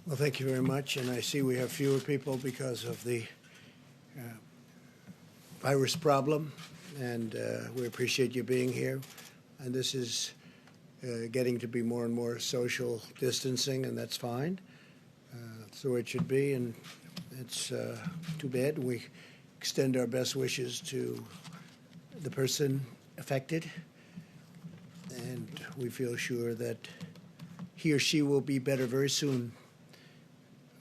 Well, thank you very much. And I see we have fewer people because of the virus problem. And we appreciate you being here. And this is getting to be more and more social distancing, and that's fine. That's the way it should be. And it's too bad. We extend our best wishes to the person affected. And we feel sure that he or she will be better very soon.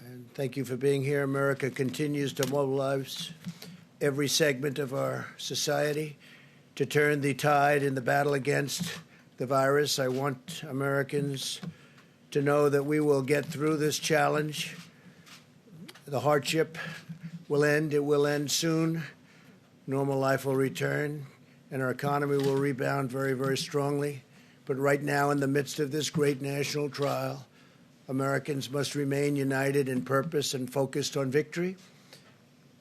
And thank you for being here. America continues to mobilize every segment of our society to turn the tide in the battle against the virus. I want Americans to know that we will get through this challenge. The hardship will end. It will end soon. Normal life will return, and our economy will rebound very, very strongly. But right now, in the midst of this great national trial, Americans must remain united in purpose and focused on victory.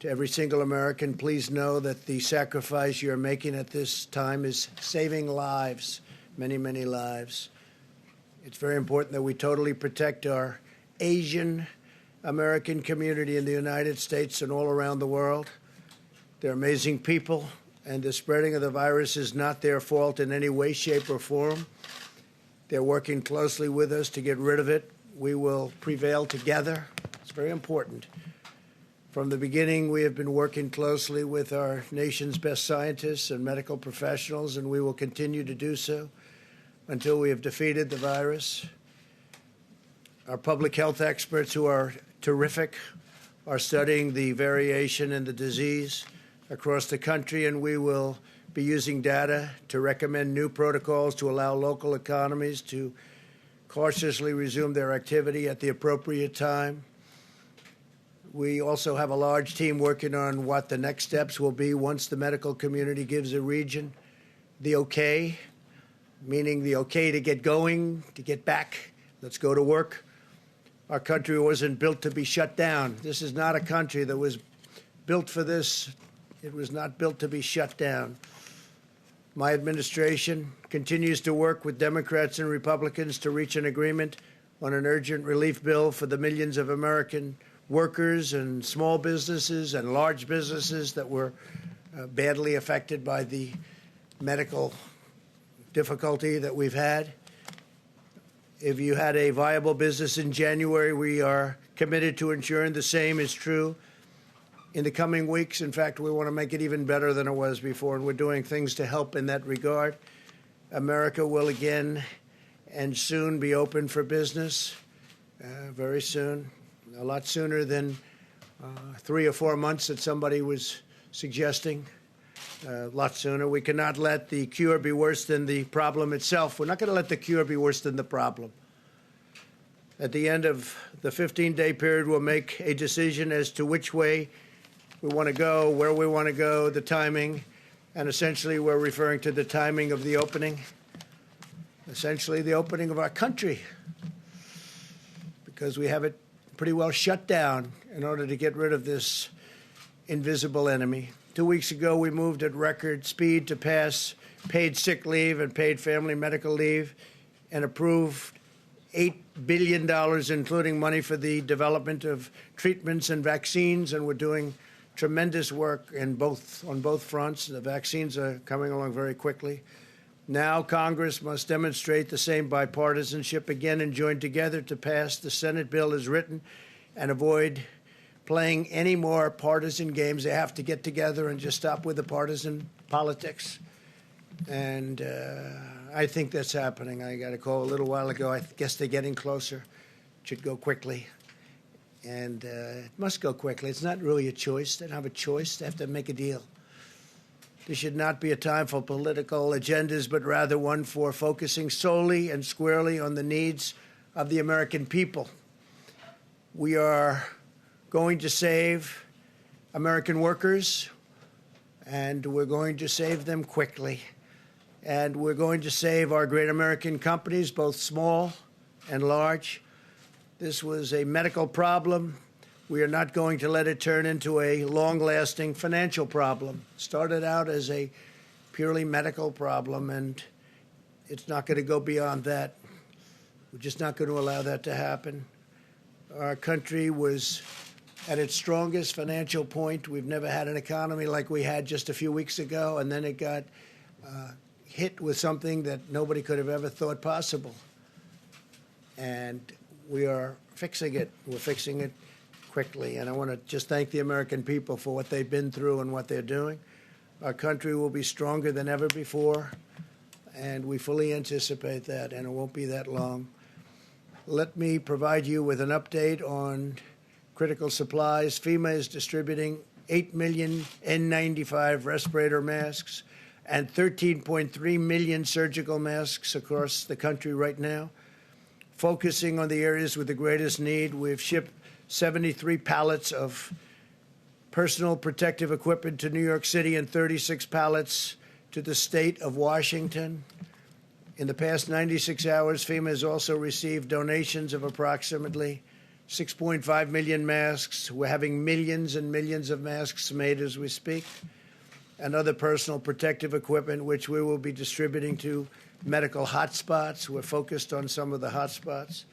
To every single American, please know that the sacrifice you're making at this time is saving lives, many, many lives. It's very important that we totally protect our Asian American community in the United States and all around the world. They're amazing people, and the spreading of the virus is not their fault in any way, shape, or form. They're working closely with us to get rid of it. We will prevail together. It's very important. From the beginning, we have been working closely with our nation's best scientists and medical professionals, and we will continue to do so until we have defeated the virus. Our public health experts, who are terrific, are studying the variation in the disease across the country, and we will be using data to recommend new protocols to allow local economies to cautiously resume their activity at the appropriate time. We also have a large team working on what the next steps will be once the medical community gives a region the okay, meaning the okay to get going, to get back. Let's go to work. Our country wasn't built to be shut down. This is not a country that was built for this. It was not built to be shut down. My administration continues to work with Democrats and Republicans to reach an agreement on an urgent relief bill for the millions of American workers and small businesses and large businesses that were badly affected by the medical difficulty that we've had. If you had a viable business in January, we are committed to ensuring the same is true in the coming weeks. In fact, we want to make it even better than it was before, and we're doing things to help in that regard. America will again and soon be open for business, very soon, a lot sooner than 3 or 4 months that somebody was suggesting, a lot sooner. We cannot let the cure be worse than the problem itself. We're not going to let the cure be worse than the problem. At the end of the 15-day period, we'll make a decision as to which way we want to go, where we want to go, the timing, and essentially we're referring to the timing of the opening, essentially the opening of our country, because we have it pretty well shut down in order to get rid of this invisible enemy. 2 weeks ago, we moved at record speed to pass paid sick leave and paid family medical leave and approved $8 billion, including money for the development of treatments and vaccines, and we're doing tremendous work on both fronts. The vaccines are coming along very quickly. Now Congress must demonstrate the same bipartisanship again and join together to pass the Senate bill as written and avoid playing any more partisan games. They have to get together and just stop with the partisan politics. And I think that's happening. I got a call a little while ago. I guess they're getting closer. It should go quickly. And it must go quickly. It's not really a choice. They don't have a choice. They have to make a deal. This should not be a time for political agendas, but rather one for focusing solely and squarely on the needs of the American people. We are going to save American workers, and we're going to save them quickly. And we're going to save our great American companies, both small and large. This was a medical problem. We are not going to let it turn into a long-lasting financial problem. It started out as a purely medical problem, and it's not going to go beyond that. We're just not going to allow that to happen. Our country was at its strongest financial point. We've never had an economy like we had just a few weeks ago, and then it got hit with something that nobody could have ever thought possible. And we are fixing it. We're fixing it quickly. And I want to just thank the American people for what they've been through and what they're doing. Our country will be stronger than ever before, and we fully anticipate that, and it won't be that long. Let me provide you with an update on critical supplies. FEMA is distributing 8 million N95 respirator masks and 13.3 million surgical masks across the country right now. Focusing on the areas with the greatest need, we've shipped 73 pallets of personal protective equipment to New York City and 36 pallets to the state of Washington. In the past 96 hours, FEMA has also received donations of approximately 6.5 million masks. We're having millions and millions of masks made as we speak, and other personal protective equipment, which we will be distributing to medical hotspots. We're focused on some of the hotspots.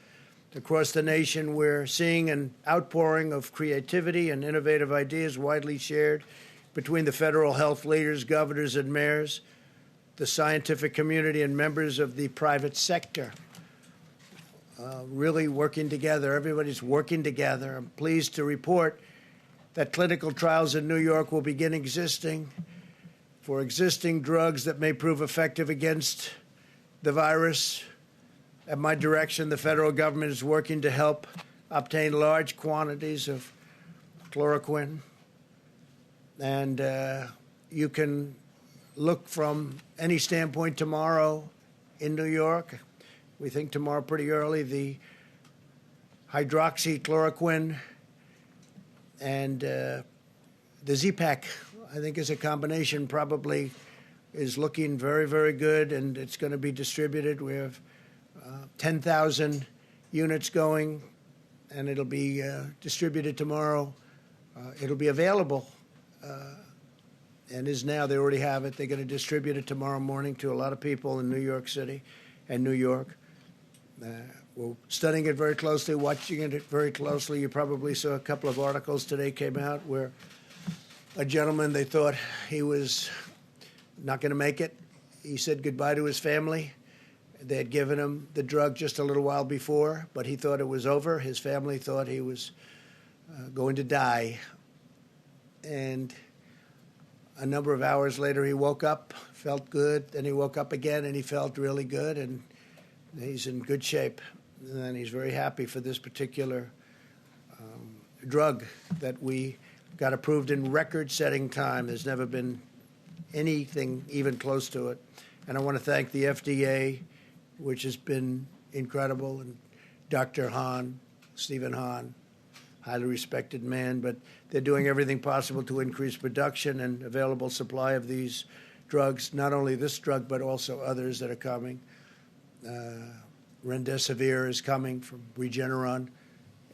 Across the nation, we're seeing an outpouring of creativity and innovative ideas widely shared between the federal health leaders, governors, and mayors, the scientific community, and members of the private sector. Really working together. Everybody's working together. I'm pleased to report that clinical trials in New York will begin existing for existing drugs that may prove effective against the virus. At my direction, the federal government is working to help obtain large quantities of chloroquine. And you can look from any standpoint tomorrow in New York. We think tomorrow pretty early, the hydroxychloroquine and the Z-Pak, I think, is a combination, probably is looking very, very good, and it's going to be distributed. We have 10,000 units going, and it'll be distributed tomorrow. It'll be available, and is now. They already have it. They're going to distribute it tomorrow morning to a lot of people in New York City and New York. We're studying it very closely, watching it very closely. You probably saw a couple of articles today came out where a gentleman, they thought he was not going to make it. He said goodbye to his family. They had given him the drug just a little while before, but he thought it was over. His family thought he was going to die. And a number of hours later, he woke up, felt good. Then he woke up again, and he felt really good, and he's in good shape. And he's very happy for this particular drug that we got approved in record-setting time. There's never been anything even close to it. And I want to thank the FDA, which has been incredible, and Dr. Hahn, Stephen Hahn, highly respected man, but they're doing everything possible to increase production and available supply of these drugs, not only this drug, but also others that are coming. Remdesivir is coming from Regeneron.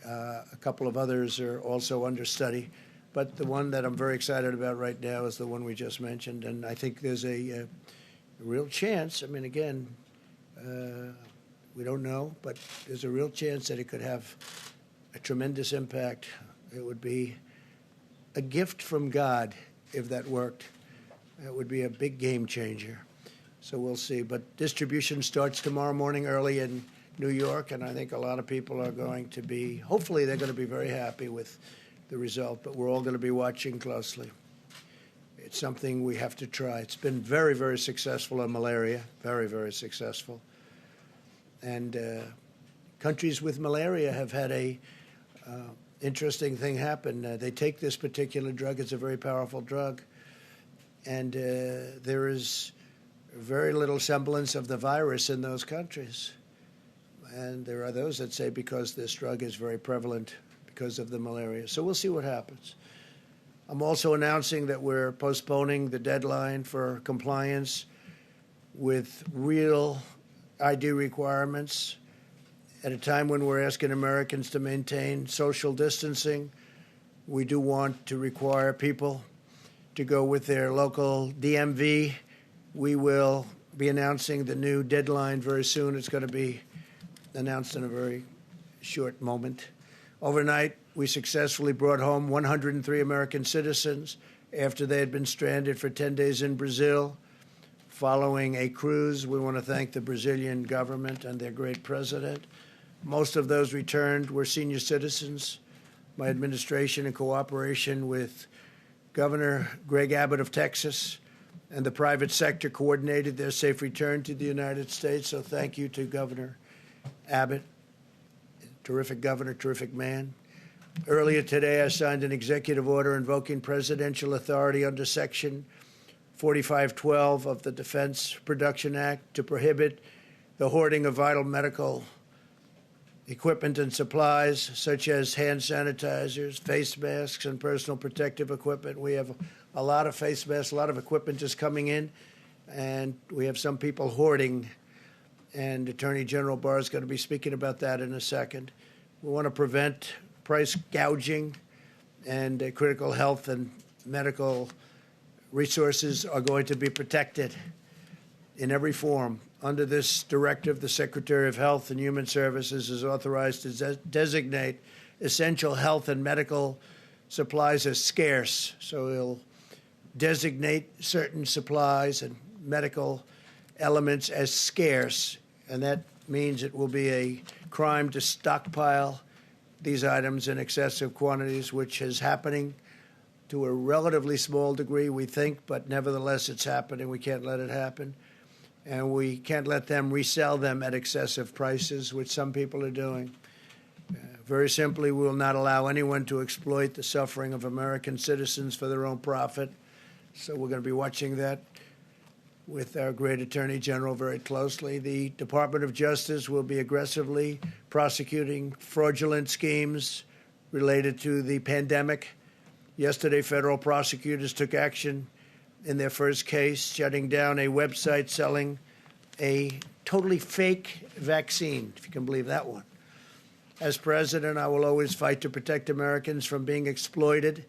A couple of others are also under study. But the one that I'm very excited about right now is the one we just mentioned. And I think there's a real chance. I mean, again, we don't know, but there's a real chance that it could have a tremendous impact. It would be a gift from God if that worked. It would be a big game changer. So we'll see. But distribution starts tomorrow morning early in New York, and I think a lot of people are going to be, hopefully they're going to be very happy with the result, but we're all going to be watching closely. It's something we have to try. It's been very, very successful in malaria, very, very successful. And countries with malaria have had a interesting thing happen. They take this particular drug. It's a very powerful drug. And there is very little semblance of the virus in those countries. And there are those that say because this drug is very prevalent because of the malaria. So we'll see what happens. I'm also announcing that we're postponing the deadline for compliance with real ID requirements at a time when we're asking Americans to maintain social distancing. We do want to require people to go with their local DMV. We will be announcing the new deadline very soon. It's going to be announced in a very short moment. Overnight, we successfully brought home 103 American citizens after they had been stranded for 10 days in Brazil following a cruise. We want to thank the Brazilian government and their great president. Most of those returned were senior citizens. My administration, in cooperation with Governor Greg Abbott of Texas and the private sector, coordinated their safe return to the United States. So thank you to Governor Abbott. Terrific governor, terrific man. Earlier today, I signed an executive order invoking presidential authority under Section 4512 of the Defense Production Act to prohibit the hoarding of vital medical equipment and supplies, such as hand sanitizers, face masks, and personal protective equipment. We have a lot of face masks, a lot of equipment just coming in, and we have some people hoarding. And Attorney General Barr is going to be speaking about that in a second. We want to prevent price gouging, and critical health and medical resources are going to be protected in every form. Under this directive, the Secretary of Health and Human Services is authorized to designate essential health and medical supplies as scarce. So he'll designate certain supplies and medical elements as scarce, and that means it will be a crime to stockpile these items in excessive quantities, which is happening to a relatively small degree, we think, but nevertheless it's happening. We can't let it happen. And we can't let them resell them at excessive prices, which some people are doing. Very simply, we will not allow anyone to exploit the suffering of American citizens for their own profit. So we're going to be watching that with our great Attorney General very closely. The Department of Justice will be aggressively prosecuting fraudulent schemes related to the pandemic. Yesterday, federal prosecutors took action in their first case, shutting down a website selling a totally fake vaccine, if you can believe that one. As president, I will always fight to protect Americans from being exploited.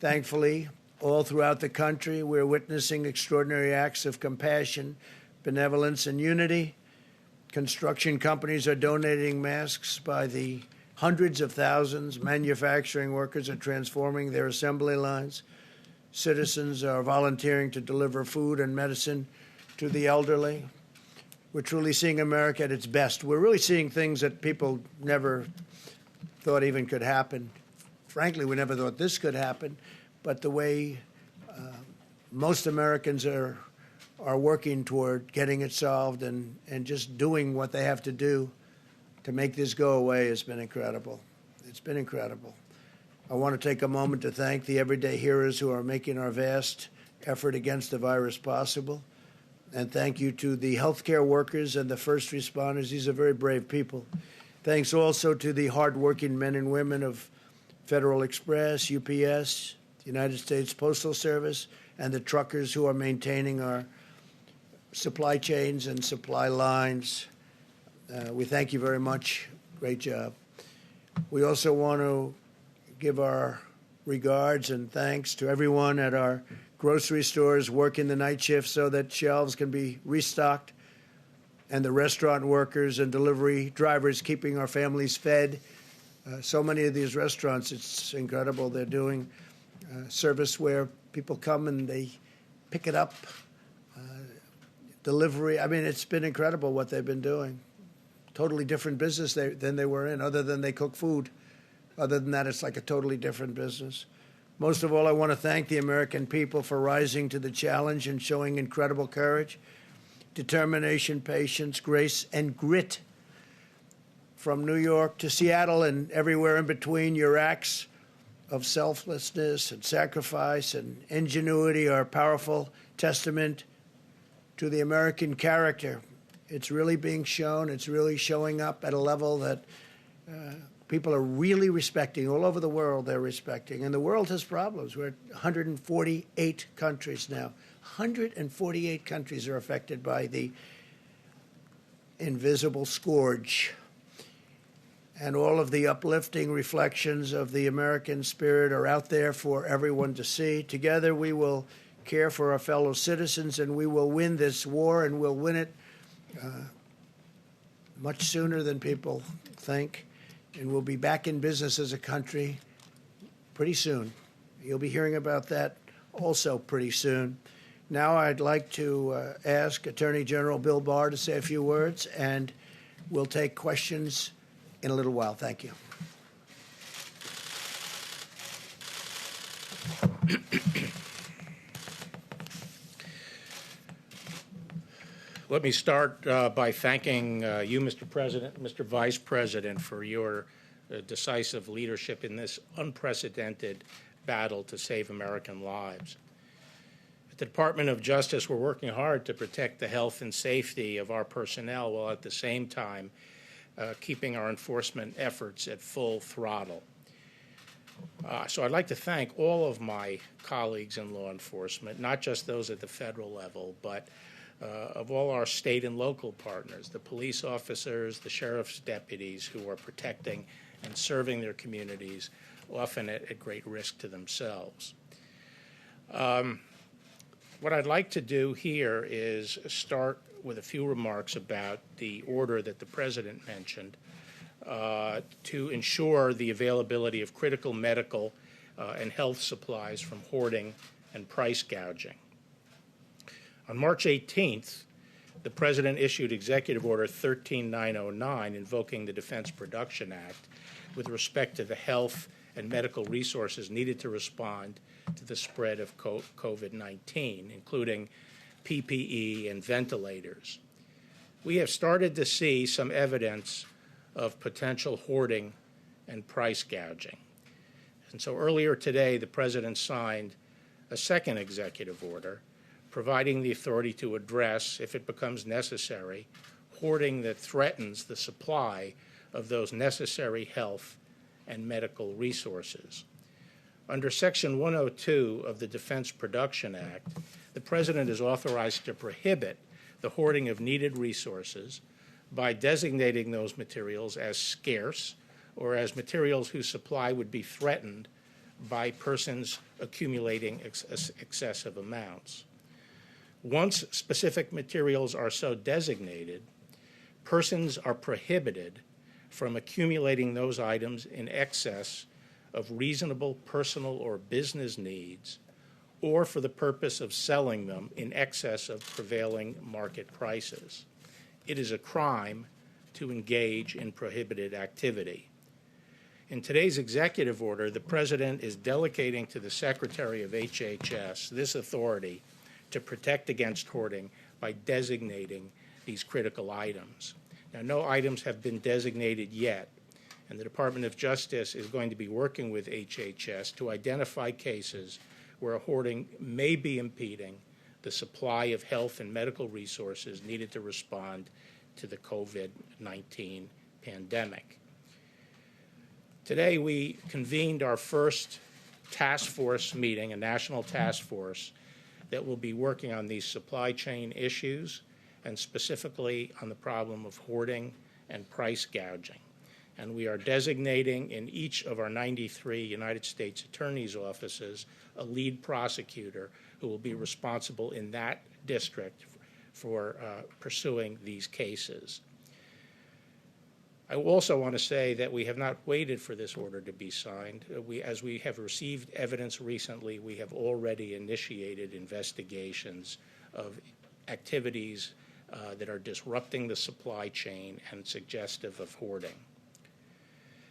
Thankfully, all throughout the country, we're witnessing extraordinary acts of compassion, benevolence, and unity. Construction companies are donating masks by the hundreds of thousands. Manufacturing workers are transforming their assembly lines. Citizens are volunteering to deliver food and medicine to the elderly. We're truly seeing America at its best. We're really seeing things that people never thought even could happen. Frankly, we never thought this could happen. But the way most Americans are working toward getting it solved and just doing what they have to do to make this go away has been incredible. It's been incredible. I want to take a moment to thank the everyday heroes who are making our vast effort against the virus possible. And thank you to the healthcare workers and the first responders. These are very brave people. Thanks also to the hardworking men and women of Federal Express, UPS, the United States Postal Service, and the truckers who are maintaining our supply chains and supply lines. We thank you very much. Great job. We also want to give our regards and thanks to everyone at our grocery stores working the night shift so that shelves can be restocked, and the restaurant workers and delivery drivers keeping our families fed. So many of these restaurants, it's incredible. They're doing service where people come and they pick it up, delivery. I mean, it's been incredible what they've been doing. Totally different business than they were in, other than they cook food. Other than that, it's like a totally different business. Most of all, I want to thank the American people for rising to the challenge and showing incredible courage, determination, patience, grace, and grit. From New York to Seattle and everywhere in between, your acts of selflessness and sacrifice and ingenuity are a powerful testament to the American character. It's really being shown. It's really showing up at a level that people are really respecting. All over the world, they're respecting. And the world has problems. We're at 148 countries now. 148 countries are affected by the invisible scourge. And all of the uplifting reflections of the American spirit are out there for everyone to see. Together, we will care for our fellow citizens, and we will win this war, and we'll win it much sooner than people think. And we'll be back in business as a country pretty soon. You'll be hearing about that also pretty soon. Now I'd like to ask Attorney General Bill Barr to say a few words, and we'll take questions in a little while. Thank you. Let me start by thanking you, Mr. President, Mr. Vice President, for your decisive leadership in this unprecedented battle to save American lives. At the Department of Justice, we're working hard to protect the health and safety of our personnel while at the same time keeping our enforcement efforts at full throttle. So I'd like to thank all of my colleagues in law enforcement, not just those at the federal level, but of all our state and local partners, the police officers, the sheriff's deputies who are protecting and serving their communities, often at great risk to themselves. What I'd like to do here is start with a few remarks about the order that the President mentioned to ensure the availability of critical medical and health supplies from hoarding and price gouging. On March 18th, the President issued Executive Order 13909 invoking the Defense Production Act with respect to the health and medical resources needed to respond to the spread of COVID-19, including PPE and ventilators. We have started to see some evidence of potential hoarding and price gouging. And so earlier today, the President signed a second executive order providing the authority to address, if it becomes necessary, hoarding that threatens the supply of those necessary health and medical resources. Under Section 102 of the Defense Production Act, the President is authorized to prohibit the hoarding of needed resources by designating those materials as scarce or as materials whose supply would be threatened by persons accumulating excessive amounts. Once specific materials are so designated, persons are prohibited from accumulating those items in excess of reasonable personal or business needs or for the purpose of selling them in excess of prevailing market prices. It is a crime to engage in prohibited activity. In today's executive order, the President is delegating to the Secretary of HHS this authority to protect against hoarding by designating these critical items. Now, no items have been designated yet, and the Department of Justice is going to be working with HHS to identify cases where hoarding may be impeding the supply of health and medical resources needed to respond to the COVID-19 pandemic. Today, we convened our first task force meeting, a national task force that will be working on these supply chain issues and specifically on the problem of hoarding and price gouging. And we are designating in each of our 93 United States Attorney's offices a lead prosecutor who will be responsible in that district for pursuing these cases. I also want to say that we have not waited for this order to be signed. As we have received evidence recently, we have already initiated investigations of activities that are disrupting the supply chain and suggestive of hoarding.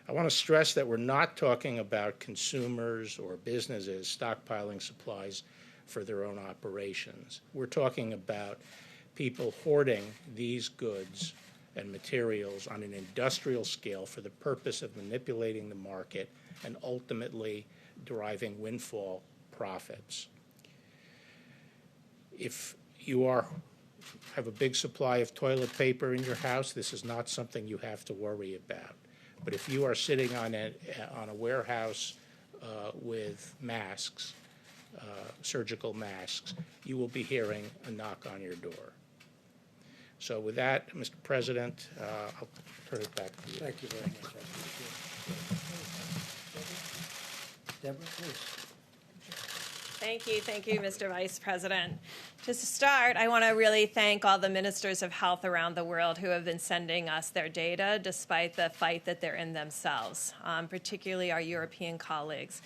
I want to stress that we're not talking about consumers or businesses stockpiling supplies for their own operations. We're talking about people hoarding these goods and materials on an industrial scale for the purpose of manipulating the market and ultimately deriving windfall profits. If you have a big supply of toilet paper in your house, this is not something you have to worry about. But if you are sitting on a warehouse with masks, surgical masks, you will be hearing a knock on your door. So with that, Mr. President, I'll turn it back to you. Thank you very much. I appreciate it. Deborah, please. Thank you, Mr. Vice President. To start, I want to really thank all the ministers of health around the world who have been sending us their data despite the fight that they're in themselves, particularly our European colleagues.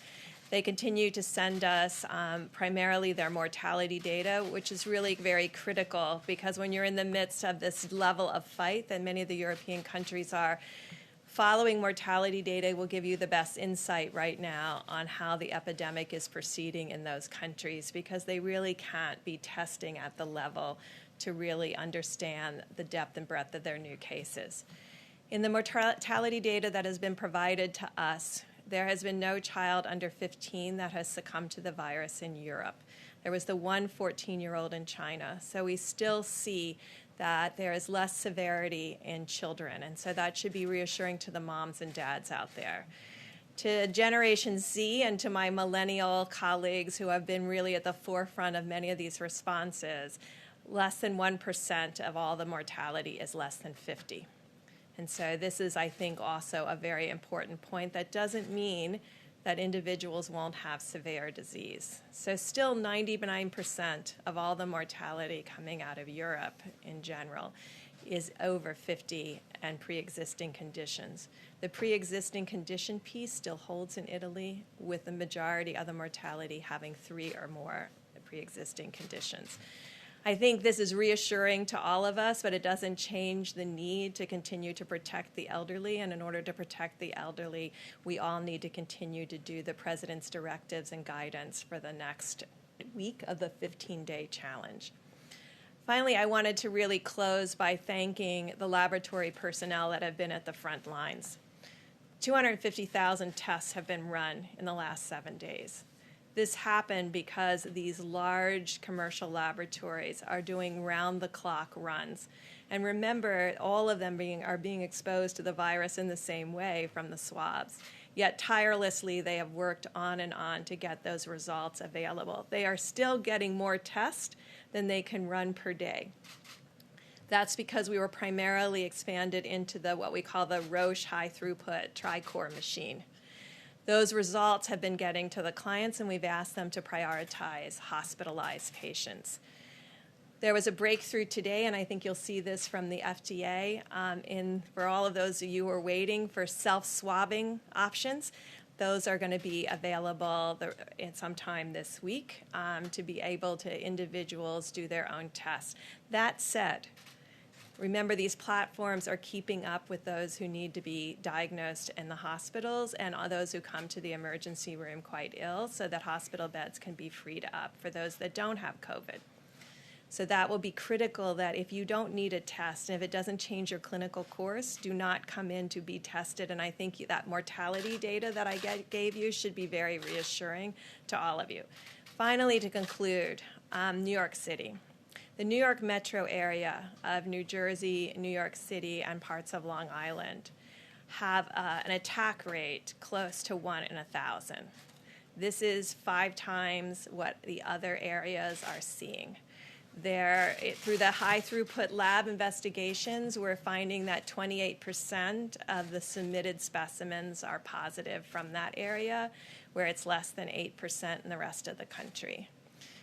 They continue to send us primarily their mortality data, which is really very critical because when you're in the midst of this level of fight that many of the European countries are, following mortality data will give you the best insight right now on how the epidemic is proceeding in those countries because they really can't be testing at the level to really understand the depth and breadth of their new cases. In the mortality data that has been provided to us, there has been no child under 15 that has succumbed to the virus in Europe. There was the one 14-year-old in China. So we still see that there is less severity in children. And so that should be reassuring to the moms and dads out there. To Generation Z and to my millennial colleagues who have been really at the forefront of many of these responses, less than 1% of all the mortality is less than 50. And so this is, I think, also a very important point. That doesn't mean that individuals won't have severe disease. So still 99% of all the mortality coming out of Europe in general is over 50 and pre-existing conditions. The pre-existing condition piece still holds in Italy, with the majority of the mortality having 3 or more pre-existing conditions. I think this is reassuring to all of us, but it doesn't change the need to continue to protect the elderly. And in order to protect the elderly, we all need to continue to do the President's directives and guidance for the next week of the 15-day challenge. Finally, I wanted to really close by thanking the laboratory personnel that have been at the front lines. 250,000 tests have been run in the last 7 days. This happened because these large commercial laboratories are doing round-the-clock runs. And remember, all of them are being exposed to the virus in the same way from the swabs. Yet tirelessly, they have worked on and on to get those results available. They are still getting more tests than they can run per day. That's because we were primarily expanded into what we call the Roche high-throughput tri-core machine. Those results have been getting to the clients, and we've asked them to prioritize hospitalized patients. There was a breakthrough today, and I think you'll see this from the FDA, for all of those of you who are waiting for self-swabbing options. Those are going to be available sometime this week to be able to individuals do their own tests. That said, remember, these platforms are keeping up with those who need to be diagnosed in the hospitals and those who come to the emergency room quite ill so that hospital beds can be freed up for those that don't have COVID. So that will be critical that if you don't need a test and if it doesn't change your clinical course, do not come in to be tested. And I think that mortality data that I gave you should be very reassuring to all of you. Finally, to conclude, New York City. The New York metro area of New Jersey, New York City, and parts of Long Island have an attack rate close to 1 in 1,000. This is 5 times what the other areas are seeing. Through the high-throughput lab investigations, we're finding that 28% of the submitted specimens are positive from that area, where it's less than 8% in the rest of the country.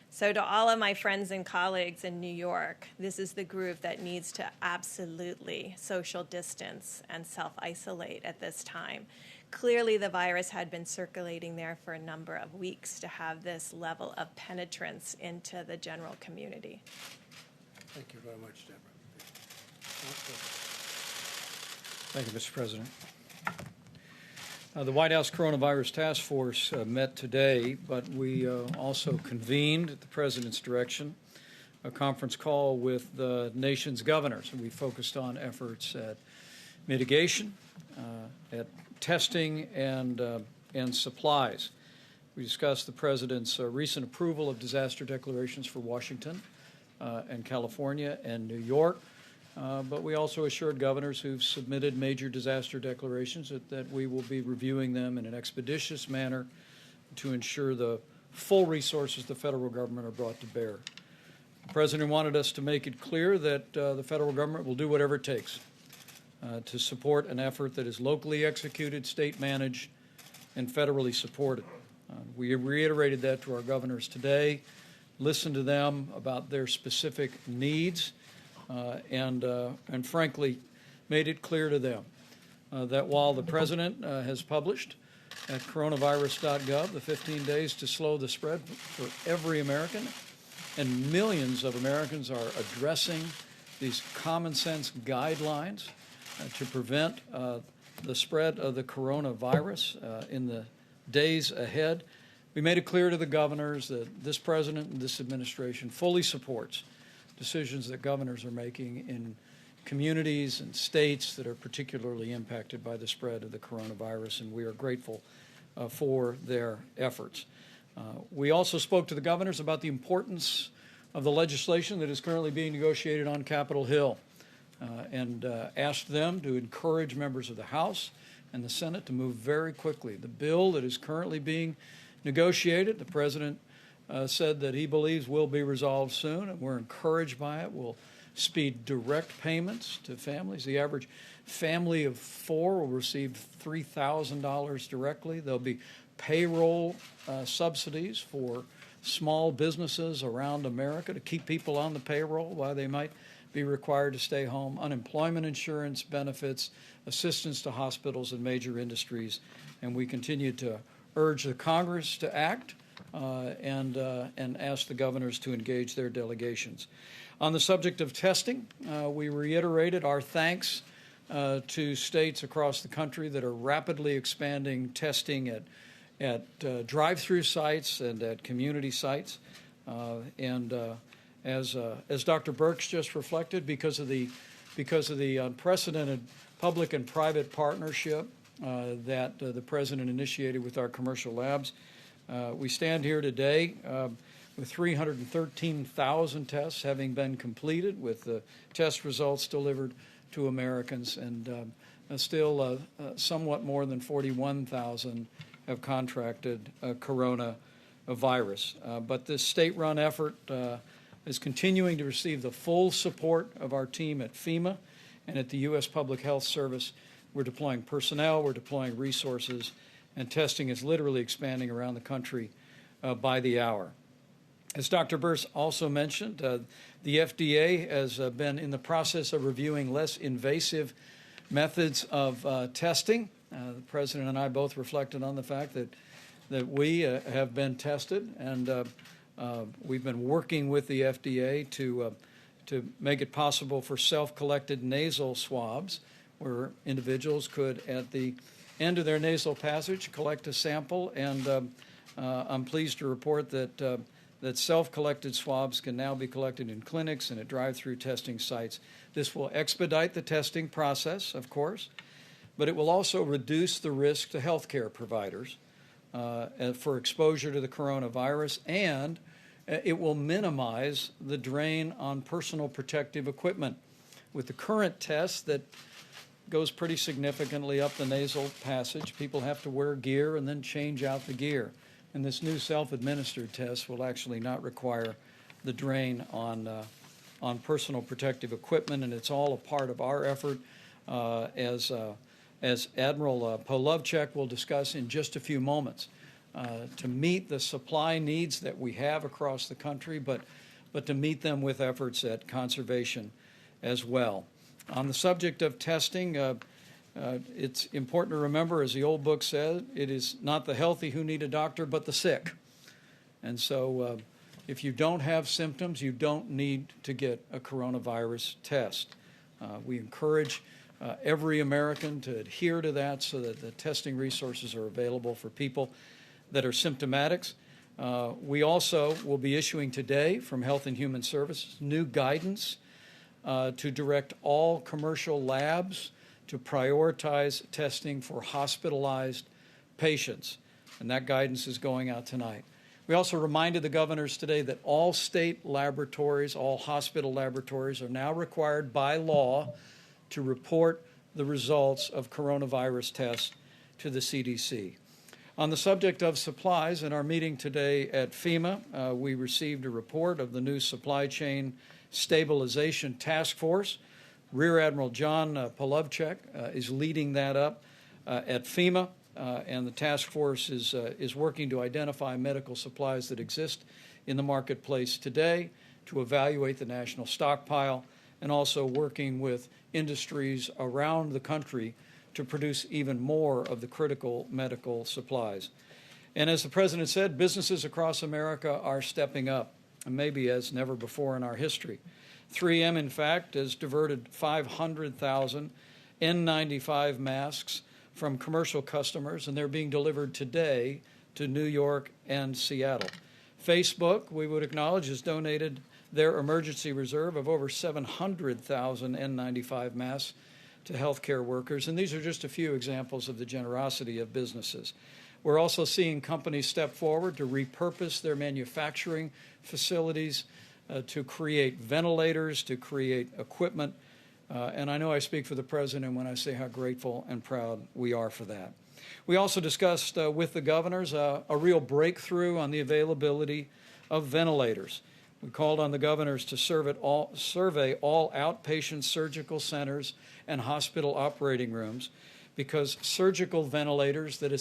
So to all of my friends and colleagues in New York, this is the group that needs to absolutely social distance and self-isolate at this time. Clearly, the virus had been circulating there for a number of weeks to have this level of penetrance into the general community. Thank you very much, Deborah. Thank you, Mr. President. The White House Coronavirus Task Force met today, but we also convened at the President's direction a conference call with the nation's governors. And we focused on efforts at mitigation, at testing, and supplies. We discussed the President's recent approval of disaster declarations for Washington and California and New York. But we also assured governors who've submitted major disaster declarations that we will be reviewing them in an expeditious manner to ensure the full resources the federal government are brought to bear. The President wanted us to make it clear that the federal government will do whatever it takes to support an effort that is locally executed, state managed, and federally supported. We reiterated that to our governors today, listened to them about their specific needs, and frankly, made it clear to them that while the President has published at coronavirus.gov the 15 days to slow the spread for every American, and millions of Americans are addressing these common sense guidelines to prevent the spread of the coronavirus in the days ahead, we made it clear to the governors that this President and this administration fully supports decisions that governors are making in communities and states that are particularly impacted by the spread of the coronavirus, and we are grateful for their efforts. We also spoke to the governors about the importance of the legislation that is currently being negotiated on Capitol Hill and asked them to encourage members of the House and the Senate to move very quickly. The bill that is currently being negotiated, the President said that he believes will be resolved soon, and we're encouraged by it. We'll speed direct payments to families. The average family of four will receive $3,000 directly. There'll be payroll subsidies for small businesses around America to keep people on the payroll while they might be required to stay home, unemployment insurance benefits, assistance to hospitals and major industries. And we continue to urge the Congress to act and ask the governors to engage their delegations. On the subject of testing, we reiterated our thanks to states across the country that are rapidly expanding testing at drive-through sites and at community sites. As Dr. Birx just reflected, because of the unprecedented public and private partnership that the President initiated with our commercial labs, we stand here today with 313,000 tests having been completed, with the test results delivered to Americans, and still somewhat more than 41,000 have contracted coronavirus. But this state-run effort is continuing to receive the full support of our team at FEMA and at the U.S. Public Health Service. We're deploying personnel, we're deploying resources, and testing is literally expanding around the country by the hour. As Dr. Birx also mentioned, the FDA has been in the process of reviewing less invasive methods of testing. The President and I both reflected on the fact that we have been tested, and we've been working with the FDA to make it possible for self-collected nasal swabs, where individuals could, at the end of their nasal passage, collect a sample. And I'm pleased to report that self-collected swabs can now be collected in clinics and at drive-through testing sites. This will expedite the testing process, of course, but it will also reduce the risk to healthcare providers for exposure to the coronavirus, and it will minimize the drain on personal protective equipment. With the current test that goes pretty significantly up the nasal passage, people have to wear gear and then change out the gear. And this new self-administered test will actually not require the drain on personal protective equipment, and it's all a part of our effort, as Admiral Polovchek will discuss in just a few moments, to meet the supply needs that we have across the country, but to meet them with efforts at conservation as well. On the subject of testing, it's important to remember, as the old book said, it is not the healthy who need a doctor, but the sick. And so if you don't have symptoms, you don't need to get a coronavirus test. We encourage every American to adhere to that so that the testing resources are available for people that are symptomatics. We also will be issuing today from Health and Human Services new guidance to direct all commercial labs to prioritize testing for hospitalized patients, and that guidance is going out tonight. We also reminded the governors today that all state laboratories, all hospital laboratories, are now required by law to report the results of coronavirus tests to the CDC. On the subject of supplies, in our meeting today at FEMA, we received a report of the new Supply Chain Stabilization Task Force. Rear Admiral John Polovchek is leading that up at FEMA, and the task force is working to identify medical supplies that exist in the marketplace today, to evaluate the national stockpile, and also working with industries around the country to produce even more of the critical medical supplies. And as the President said, businesses across America are stepping up, and maybe as never before in our history. 3M, in fact, has diverted 500,000 N95 masks from commercial customers, and they're being delivered today to New York and Seattle. Facebook, we would acknowledge, has donated their emergency reserve of over 700,000 N95 masks to healthcare workers, and these are just a few examples of the generosity of businesses. We're also seeing companies step forward to repurpose their manufacturing facilities to create ventilators, to create equipment, and I know I speak for the President when I say how grateful and proud we are for that. We also discussed with the governors a real breakthrough on the availability of ventilators. We called on the governors to survey all outpatient surgical centers and hospital operating rooms, because surgical ventilators that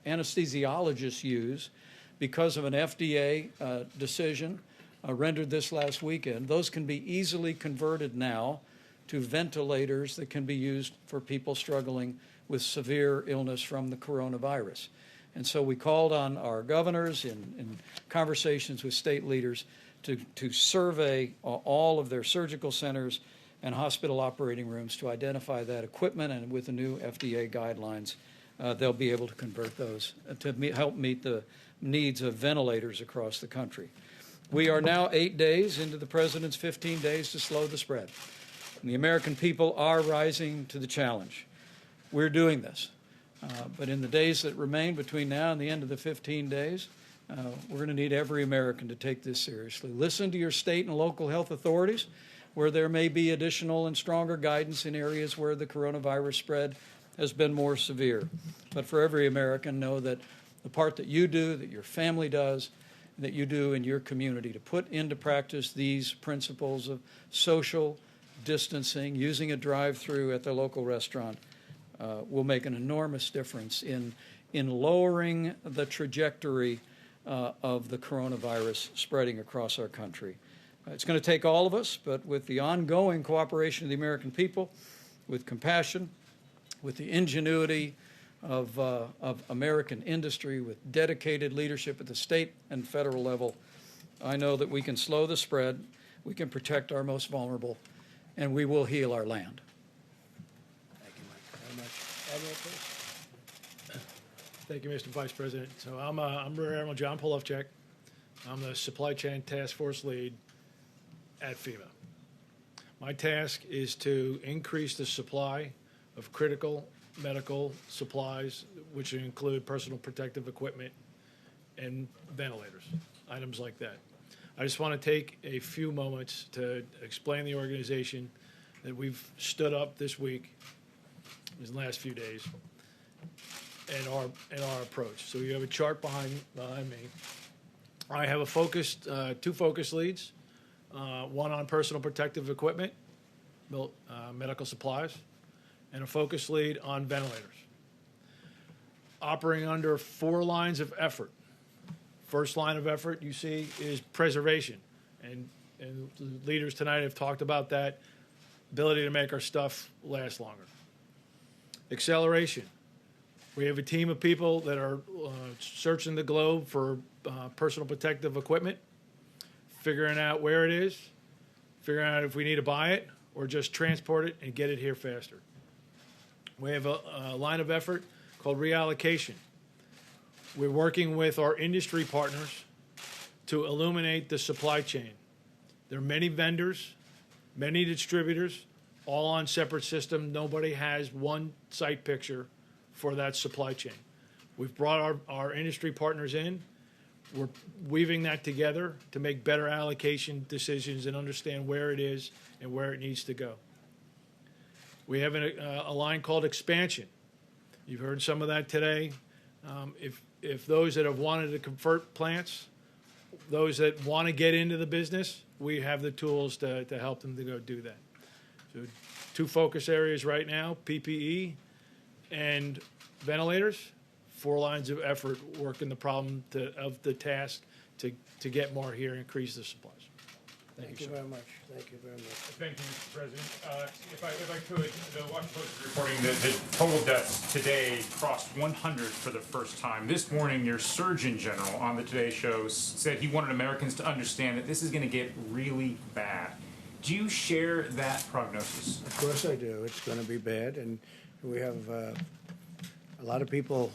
anesthesiologists use, because of an FDA decision rendered this last weekend, those can be easily converted now to ventilators that can be used for people struggling with severe illness from the coronavirus. And so we called on our governors in conversations with state leaders to survey all of their surgical centers and hospital operating rooms to identify that equipment, and with the new FDA guidelines, they'll be able to convert those to help meet the needs of ventilators across the country. We are now 8 days into the President's 15 days to slow the spread. And the American people are rising to the challenge. We're doing this. But in the days that remain between now and the end of the 15 days, we're going to need every American to take this seriously. Listen to your state and local health authorities, where there may be additional and stronger guidance in areas where the coronavirus spread has been more severe. But for every American, know that the part that you do, that your family does, that you do in your community to put into practice these principles of social distancing, using a drive-through at the local restaurant, will make an enormous difference in lowering the trajectory of the coronavirus spreading across our country. It's going to take all of us, but with the ongoing cooperation of the American people, with compassion, with the ingenuity of American industry, with dedicated leadership at the state and federal level, I know that we can slow the spread, we can protect our most vulnerable, and we will heal our land. Thank you, Mike, very much. Admiral, please. Thank you, Mr. Vice President. So I'm Rear Admiral John Polovchek. I'm the Supply Chain Task Force lead at FEMA. My task is to increase the supply of critical medical supplies, which include personal protective equipment and ventilators, items like that. I just want to take a few moments to explain the organization that we've stood up this week, these last few days, and our approach. So you have a chart behind me. I have two focus leads, one on personal protective equipment, medical supplies, and a focus lead on ventilators. Operating under 4 lines of effort. First line of effort you see is preservation, and the leaders tonight have talked about that ability to make our stuff last longer. Acceleration. We have a team of people that are searching the globe for personal protective equipment, figuring out where it is, figuring out if we need to buy it or just transport it and get it here faster. We have a line of effort called reallocation. We're working with our industry partners to illuminate the supply chain. There are many vendors, many distributors, all on separate systems. Nobody has one site picture for that supply chain. We've brought our industry partners in. We're weaving that together to make better allocation decisions and understand where it is and where it needs to go. We have a line called expansion. You've heard some of that today. If those that have wanted to convert plants, those that want to get into the business, we have the tools to help them to go do that. So 2 focus areas right now, PPE and ventilators. 4 lines of effort working the problem of the task to get more here and increase the supplies. Thank you very much. Thank you very much. Thank you, Mr. President. If I could, the Washington Post is reporting that the total deaths today crossed 100 for the first time. This morning, your Surgeon General on the Today Show said he wanted Americans to understand that this is going to get really bad. Do you share that prognosis? Of course I do. It's going to be bad, and we have a lot of people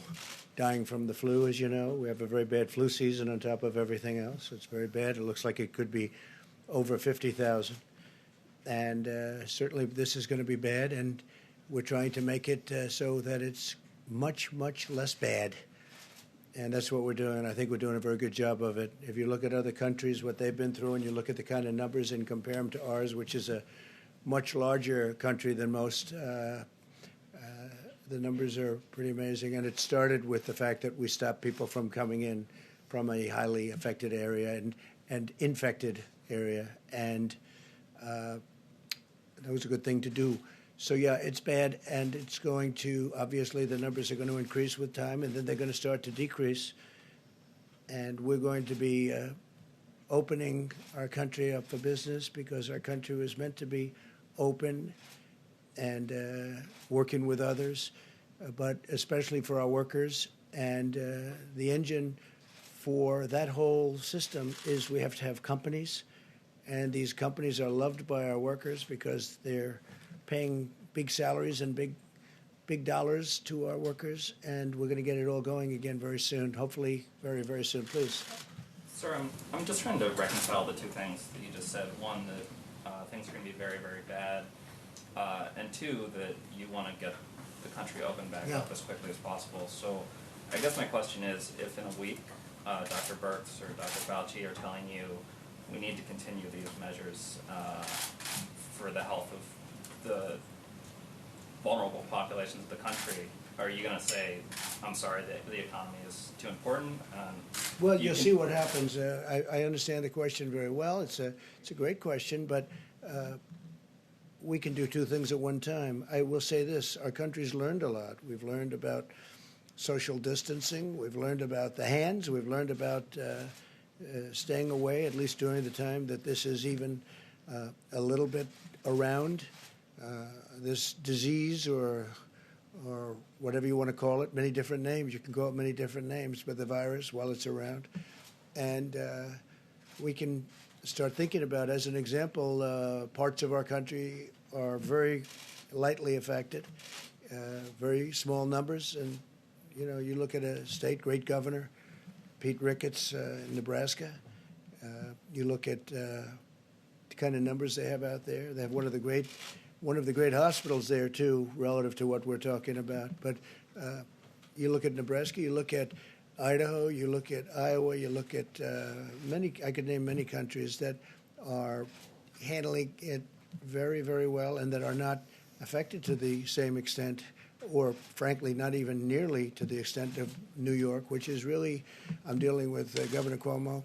dying from the flu, as you know. We have a very bad flu season on top of everything else. It's very bad. It looks like it could be over 50,000. And certainly this is going to be bad, and we're trying to make it so that it's much, much less bad. And that's what we're doing. I think we're doing a very good job of it. If you look at other countries, what they've been through, and you look at the kind of numbers and compare them to ours, which is a much larger country than most, the numbers are pretty amazing. And it started with the fact that we stopped people from coming in from a highly affected area and infected area, and that was a good thing to do. So yeah, it's bad, and it's going to, obviously the numbers are going to increase with time, and then they're going to start to decrease, and we're going to be opening our country up for business, because our country was meant to be open and working with others, but especially for our workers. And the engine for that whole system is we have to have companies, and these companies are loved by our workers because they're paying big salaries and big dollars to our workers, and we're going to get it all going again very soon, hopefully very, very soon. Please. Sir, I'm just trying to reconcile the 2 things that you just said. One, that things are going to be very, very bad, and 2, that you want to get the country open back up as quickly as possible. So I guess my question is, if in a week Dr. Birx or Dr. Fauci are telling you we need to continue these measures for the health of the vulnerable populations of the country, are you going to say, I'm sorry, the economy is too important? Well, you'll see what happens. I understand the question very well. It's a great question, but we can do 2 things at one time. I will say this. Our country's learned a lot. We've learned about social distancing. We've learned about the hands. We've learned about staying away, at least during the time that this is even a little bit around. This disease or whatever you want to call it, many different names. You can call it many different names, but the virus, while it's around. And we can start thinking about, as an example, parts of our country are very lightly affected, very small numbers. And, you know, you look at a state, great governor, Pete Ricketts in Nebraska. You look at the kind of numbers they have out there. They have one of the great hospitals there too, relative to what we're talking about. But you look at Nebraska, you look at Idaho, you look at Iowa, you look at I could name many countries that are handling it very, very well and that are not affected to the same extent, or frankly, not even nearly to the extent of New York, which is really, I'm dealing with Governor Cuomo,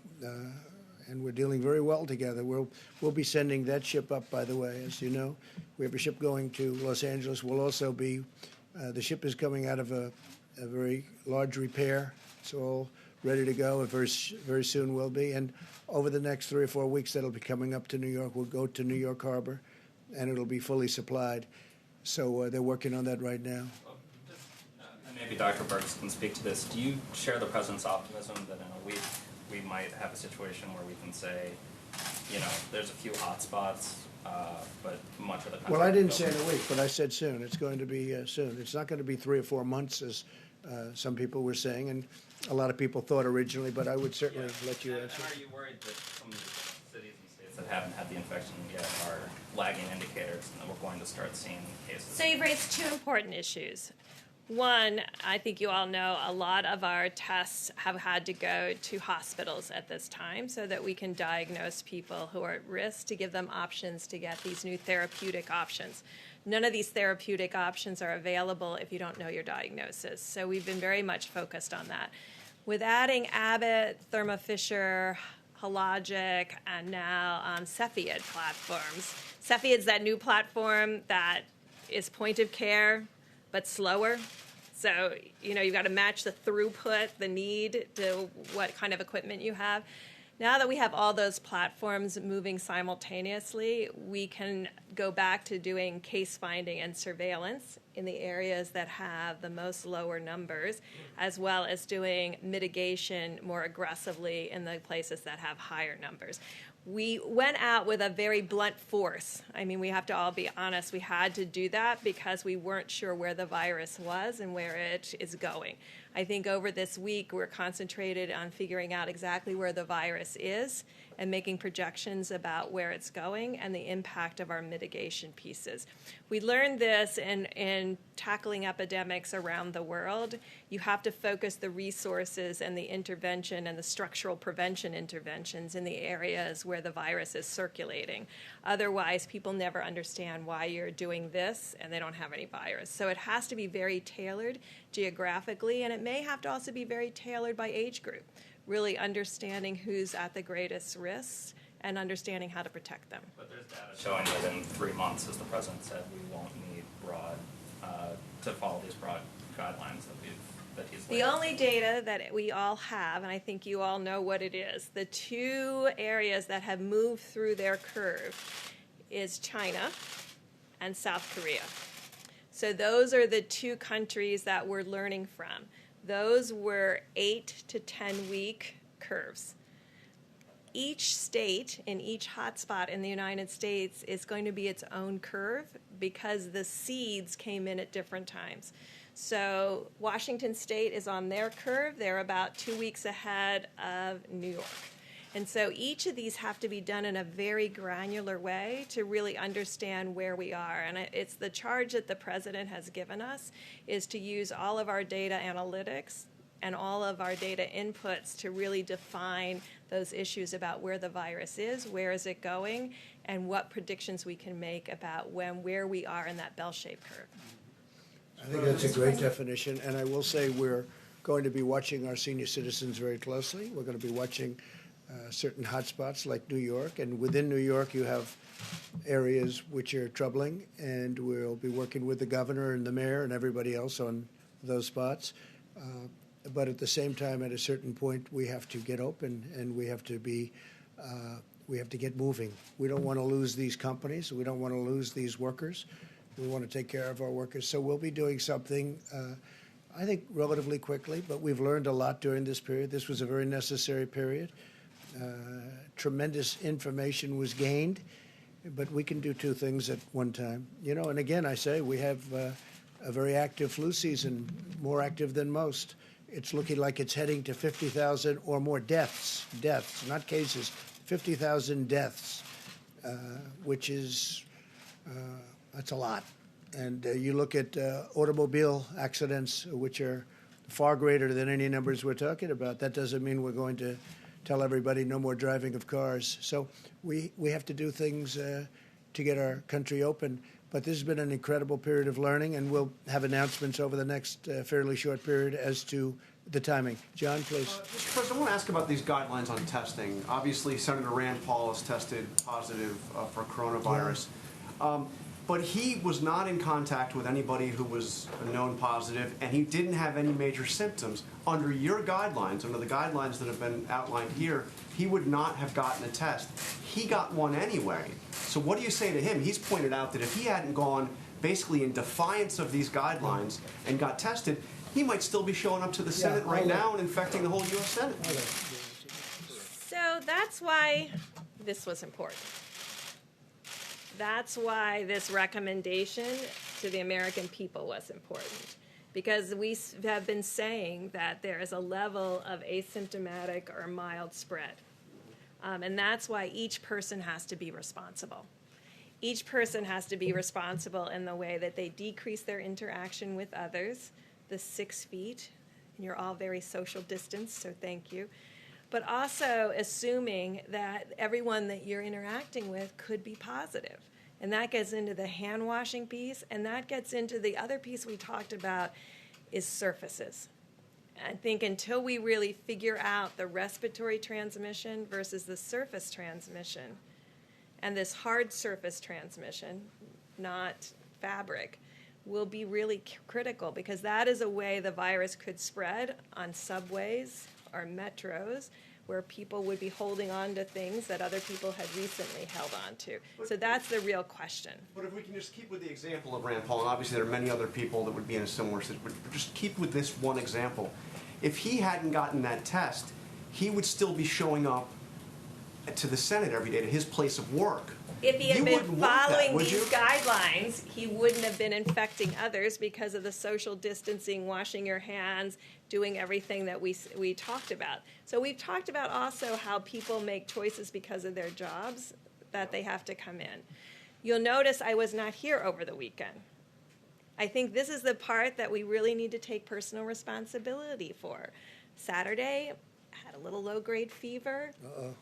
and we're dealing very well together. We'll be sending that ship up, by the way, as you know. We have a ship going to Los Angeles. We'll also be, the ship is coming out of a very large repair. It's all ready to go, and very, very soon will be. And over the next 3 or 4 weeks, that'll be coming up to New York. We'll go to New York Harbor, and it'll be fully supplied. So they're working on that right now. And maybe Dr. Birx can speak to this. Do you share the President's optimism that in a week we might have a situation where we can say there's a few hot spots, but much of the country. Well, I didn't is say in open. a week, but I said soon. It's going to be soon. It's not going to be 3 or 4 months, as some people were saying, and a lot of people thought originally, but I would certainly let you And answer. are you worried that some of the cities and states that haven't had the infection yet are lagging indicators and that we're going to start seeing cases? So you've raised two important issues. One, I think you all know a lot of our tests have had to go to hospitals at this time so that we can diagnose people who are at risk, to give them options to get these new therapeutic options. None of these therapeutic options are available if you don't know your diagnosis. So we've been very much focused on that. With adding Abbott, Thermo Fisher, Hologic, and now Cepheid platforms. Cepheid's that new platform that is point of care, but slower. So, you've got to match the throughput, the need to what kind of equipment you have. Now that we have all those platforms moving simultaneously, we can go back to doing case finding and surveillance in the areas that have the most lower numbers, as well as doing mitigation more aggressively in the places that have higher numbers. We went out with a very blunt force. I mean, we have to all be honest. We had to do that because we weren't sure where the virus was and where it is going. I think over this week, we're concentrated on figuring out exactly where the virus is and making projections about where it's going and the impact of our mitigation pieces. We learned this in tackling epidemics around the world. You have to focus the resources and the intervention and the structural prevention interventions in the areas where the virus is circulating. Otherwise, people never understand why you're doing this and they don't have any virus. So it has to be very tailored geographically, and it may have to also be very tailored by age group, really understanding who's at the greatest risk and understanding how to protect them. But there's data showing that in 3 months, as the president said, we won't need to follow these broad guidelines that he's laid The out. only data that we all have, and I think you all know what it is, the two areas that have moved through their curve is China and South Korea. So those are the two countries that we're learning from. Those were 8 to 10 week curves. Each state in each hotspot in the United States is going to be its own curve because the seeds came in at different times. So Washington State is on their curve. They're about 2 weeks ahead of New York. And so each of these have to be done in a very granular way to really understand where we are. And it's the charge that the president has given us is to use all of our data analytics and all of our data inputs to really define those issues about where the virus is, where is it going, and what predictions we can make about where we are in that bell-shaped curve. I think that's a great definition, and I will say we're going to be watching our senior citizens very closely. We're going to be watching certain hotspots like New York, and within New York you have areas which are troubling, and we'll be working with the governor and the mayor and everybody else on those spots. But at the same time, at a certain point, we have to get open and we have to get moving. We don't want to lose these companies. We don't want to lose these workers. We want to take care of our workers. So we'll be doing something, I think, relatively quickly, but we've learned a lot during this period. This was a very necessary period. Tremendous information was gained, but we can do two things at one time. And again, I say we have a very active flu season, more active than most. It's looking like it's heading to 50,000 or more deaths, not cases, 50,000 deaths, which is, that's a lot. And you look at automobile accidents, which are far greater than any numbers we're talking about. That doesn't mean we're going to tell everybody no more driving of cars. So we have to do things to get our country open. But this has been an incredible period of learning, and we'll have announcements over the next fairly short period as to the timing. John, please. Mr. President, I want to ask about these guidelines on testing. Obviously, Senator Rand Paul has tested positive for coronavirus. Yeah. But he was not in contact with anybody who was known positive, and he didn't have any major symptoms. Under your guidelines, under the guidelines that have been outlined here, he would not have gotten a test. He got one anyway. So what do you say to him? He's pointed out that if he hadn't gone basically in defiance of these guidelines and got tested, he might still be showing up to the Senate right now and infecting the whole U.S. Senate. So that's why this was important. That's why this recommendation to the American people was important, because we have been saying that there is a level of asymptomatic or mild spread. And that's why each person has to be responsible. Each person has to be responsible in the way that they decrease their interaction with others, the 6 feet, and you're all very social distanced, so thank you. But also assuming that everyone that you're interacting with could be positive. And that gets into the hand washing piece, and that gets into the other piece we talked about is surfaces. I think until we really figure out the respiratory transmission versus the surface transmission, and this hard surface transmission, not fabric, will be really critical, because that is a way the virus could spread on subways or metros, where people would be holding on to things that other people had recently held on to. So that's the real question. But if we can just keep with the example of Rand Paul, and obviously there are many other people that would be in a similar situation, but just keep with this one example. If he hadn't gotten that test, he would still be showing up to the Senate every day, to his place of work. If he had been wouldn't want that, following would these you? guidelines, he wouldn't have been infecting others because of the social distancing, washing your hands, doing everything that we talked about. So we've talked about also how people make choices because of their jobs, that they have to come in. You'll notice I was not here over the weekend. I think this is the part that we really need to take personal responsibility for. Saturday, I had a little low-grade fever. Uh-oh.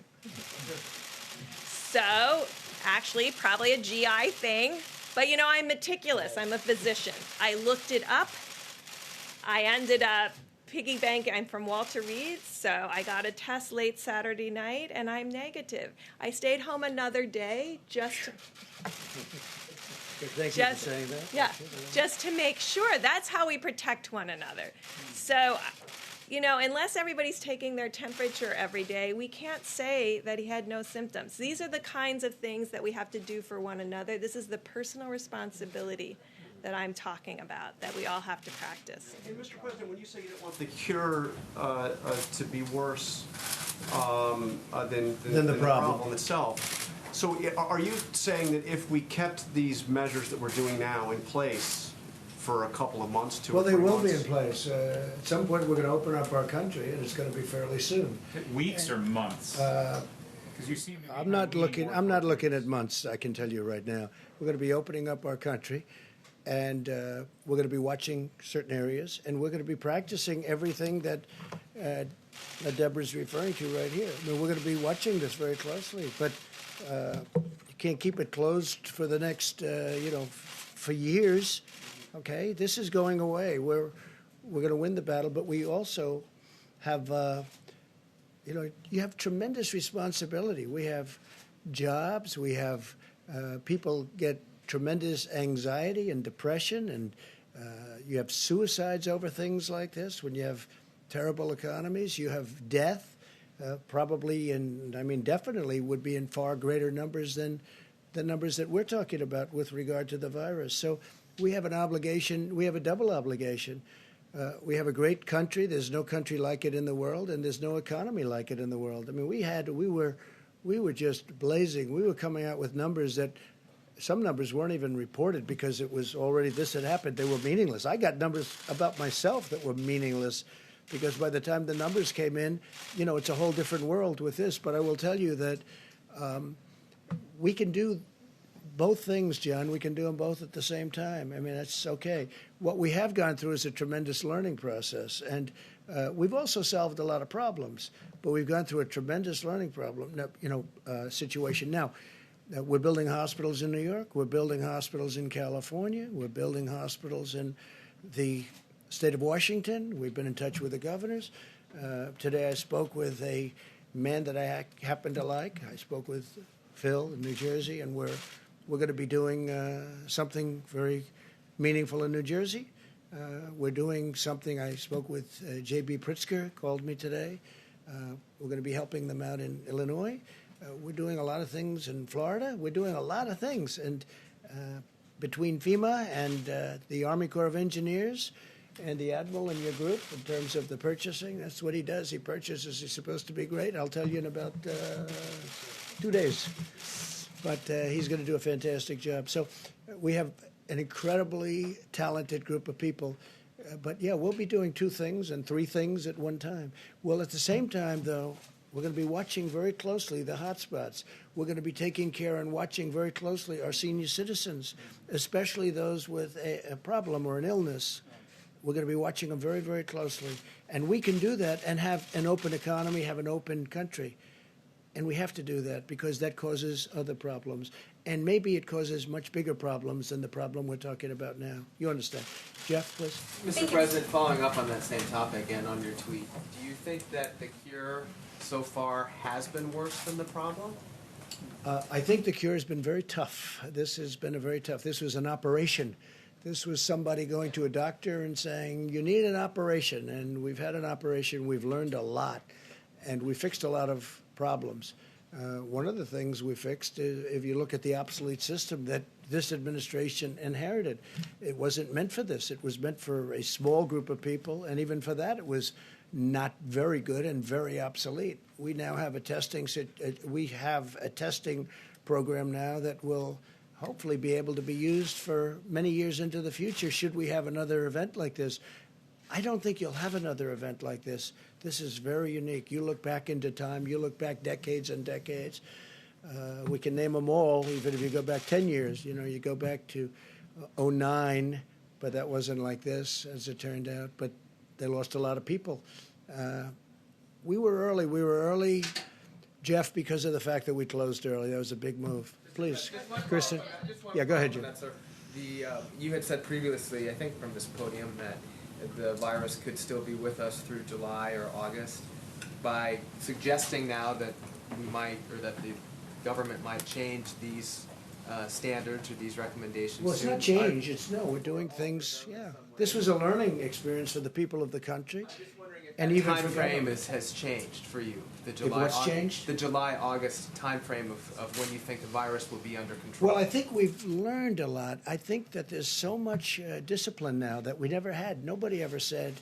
So, actually, probably a GI thing. But, you know, I'm meticulous. I'm a physician. I looked it up. I ended up piggy banking. I'm from Walter Reed, so I got a test late Saturday night, and I'm negative. I stayed home another day just to... Thank you for saying that. Yeah, just to make sure. That's how we protect one another. So, you know, unless everybody's taking their temperature every day, we can't say that he had no symptoms. These are the kinds of things that we have to do for one another. This is the personal responsibility that I'm talking about, that we all have to practice. And Mr. President, when you say you don't want the cure to be worse than the problem itself, so are you saying that if we kept these measures that we're doing now in place for a couple of months, 2 or 3 months? Well, they will be in place. At some point, we're going to open up our country, and it's going to be fairly soon. Weeks or months? Because you seem to be I'm not looking at months. I can tell you right now. We're going to be opening up our country, and we're going to be watching certain areas, and we're going to be practicing everything that Deborah's referring to right here. I mean, we're going to be watching this very closely, but you can't keep it closed for the next, for years. Okay, this is going away. We're going to win the battle, but we also have, you have tremendous responsibility. We have jobs. We have people get tremendous anxiety and depression, and you have suicides over things like this. When you have terrible economies, you have death, probably, and I mean definitely would be in far greater numbers than the numbers that we're talking about with regard to the virus. So we have an obligation. We have a double obligation. We have a great country. There's no country like it in the world, and there's no economy like it in the world. I mean, we were just blazing. We were coming out with numbers that some numbers weren't even reported because it was already this had happened. They were meaningless. I got numbers about myself that were meaningless because by the time the numbers came in, it's a whole different world with this. But I will tell you that we can do both things, John. We can do them both at the same time. I mean, that's okay. What we have gone through is a tremendous learning process, and we've also solved a lot of problems. But we've gone through a tremendous learning situation. Now, we're building hospitals in New York. We're building hospitals in California. We're building hospitals in the state of Washington. We've been in touch with the governors. Today I spoke with a man that I happen to like. I spoke with Phil in New Jersey, and we're going to be doing something very meaningful in New Jersey. We're doing something. I spoke with J.B. Pritzker, called me today. We're going to be helping them out in Illinois. We're doing a lot of things in Florida. We're doing a lot of things. And between FEMA and the Army Corps of Engineers and the Admiral in your group in terms of the purchasing, that's what he does. He purchases. He's supposed to be great. I'll tell you in about 2 days. But he's going to do a fantastic job. So we have an incredibly talented group of people. But, yeah, we'll be doing 2 things and 3 things at one time. Well, at the same time, though, we're going to be watching very closely the hotspots. We're going to be taking care and watching very closely our senior citizens, especially those with a problem or an illness. We're going to be watching them very, very closely. And we can do that and have an open economy, have an open country. And we have to do that because that causes other problems. And maybe it causes much bigger problems than the problem we're talking about now. You understand? Jeff, please. Mr. President, following up on that same topic and on your tweet, do you think that the cure so far has been worse than the problem? I think the cure has been very tough. This has been this was an operation. This was somebody going to a doctor and saying, you need an operation. And we've had an operation. We've learned a lot. And we fixed a lot of problems. One of the things we fixed is if you look at the obsolete system that this administration inherited, it wasn't meant for this. It was meant for a small group of people, and even for that, it was not very good and very obsolete. We now have a testing program now that will hopefully be able to be used for many years into the future. Should we have another event like this? I don't think you'll have another event like this. This is very unique. You look back into time, you look back decades and decades. We can name them all, even if you go back 10 years. You know, you go back to 2009, but that wasn't like this, as it turned out. But they lost a lot of people. We were early. We were early, Jeff, because of the fact that we closed early. That was a big move. Please, Kristen. Yeah, go ahead, Jim. You had said previously, I think from this podium, that the virus could still be with us through July or August. By suggesting now that we might, or that the government might change these standards or these recommendations. Well, it's not change. We're doing things. Yeah, this was a learning experience for the people of the country. And even time frame has changed for you. The July-August time frame of when you think the virus will be under control. Well, I think we've learned a lot. I think that there's so much discipline now that we never had. Nobody ever said,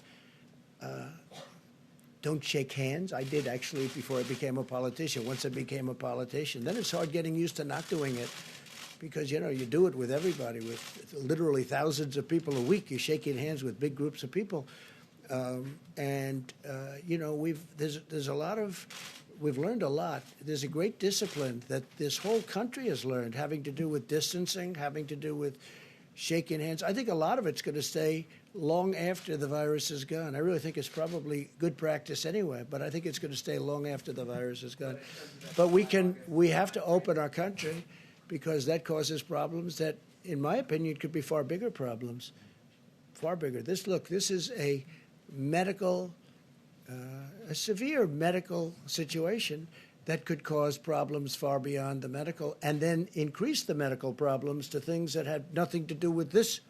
don't shake hands. I did actually before I became a politician. Once I became a politician, then it's hard getting used to not doing it. Because, you know, you do it with everybody, with literally thousands of people a week. You're shaking hands with big groups of people. You know, we've learned a lot. There's a great discipline that this whole country has learned, having to do with distancing, having to do with shaking hands. I think a lot of it's going to stay long after the virus is gone. I really think it's probably good practice anyway, but I think it's going to stay long after the virus is gone. But we have to open our country because that causes problems that, in my opinion, could be far bigger problems. Far bigger. This is a severe medical situation that could cause problems far beyond the medical and then increase the medical problems to things that had nothing to do with this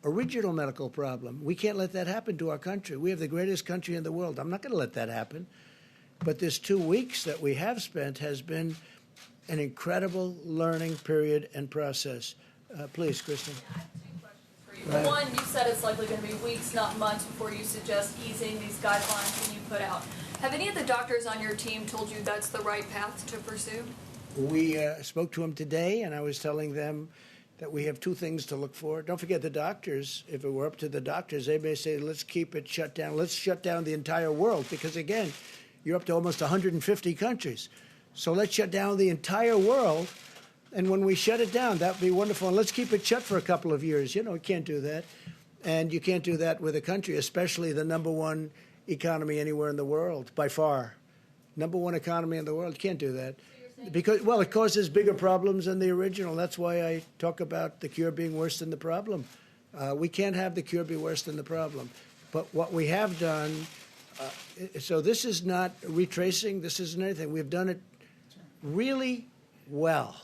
original medical problem. We can't let that happen to our country. We have the greatest country in the world. I'm not going to let that happen. But this 2 weeks that we have spent has been an incredible learning period and process. Please, Kristen. Right. One, you said it's likely going to be weeks, not months, before you suggest easing these guidelines when you put out. Have any of the doctors on your team told you that's the right path to pursue? We spoke to them today, and I was telling them that we have 2 things to look for. Don't forget the doctors. If it were up to the doctors, they may say, let's keep it shut down. Let's shut down the entire world, because, again, you're up to almost 150 countries. So let's shut down the entire world. And when we shut it down, that would be wonderful. And let's keep it shut for a couple of years. You know, you can't do that. And you can't do that with a country, especially the #1 economy anywhere in the world, by far. #1 economy in the world. You can't do that. Because, well, it causes bigger problems than the original. That's why I talk about the cure being worse than the problem. We can't have the cure be worse than the problem. But what we have done, so this is not retracing. This isn't anything. We've done it really well,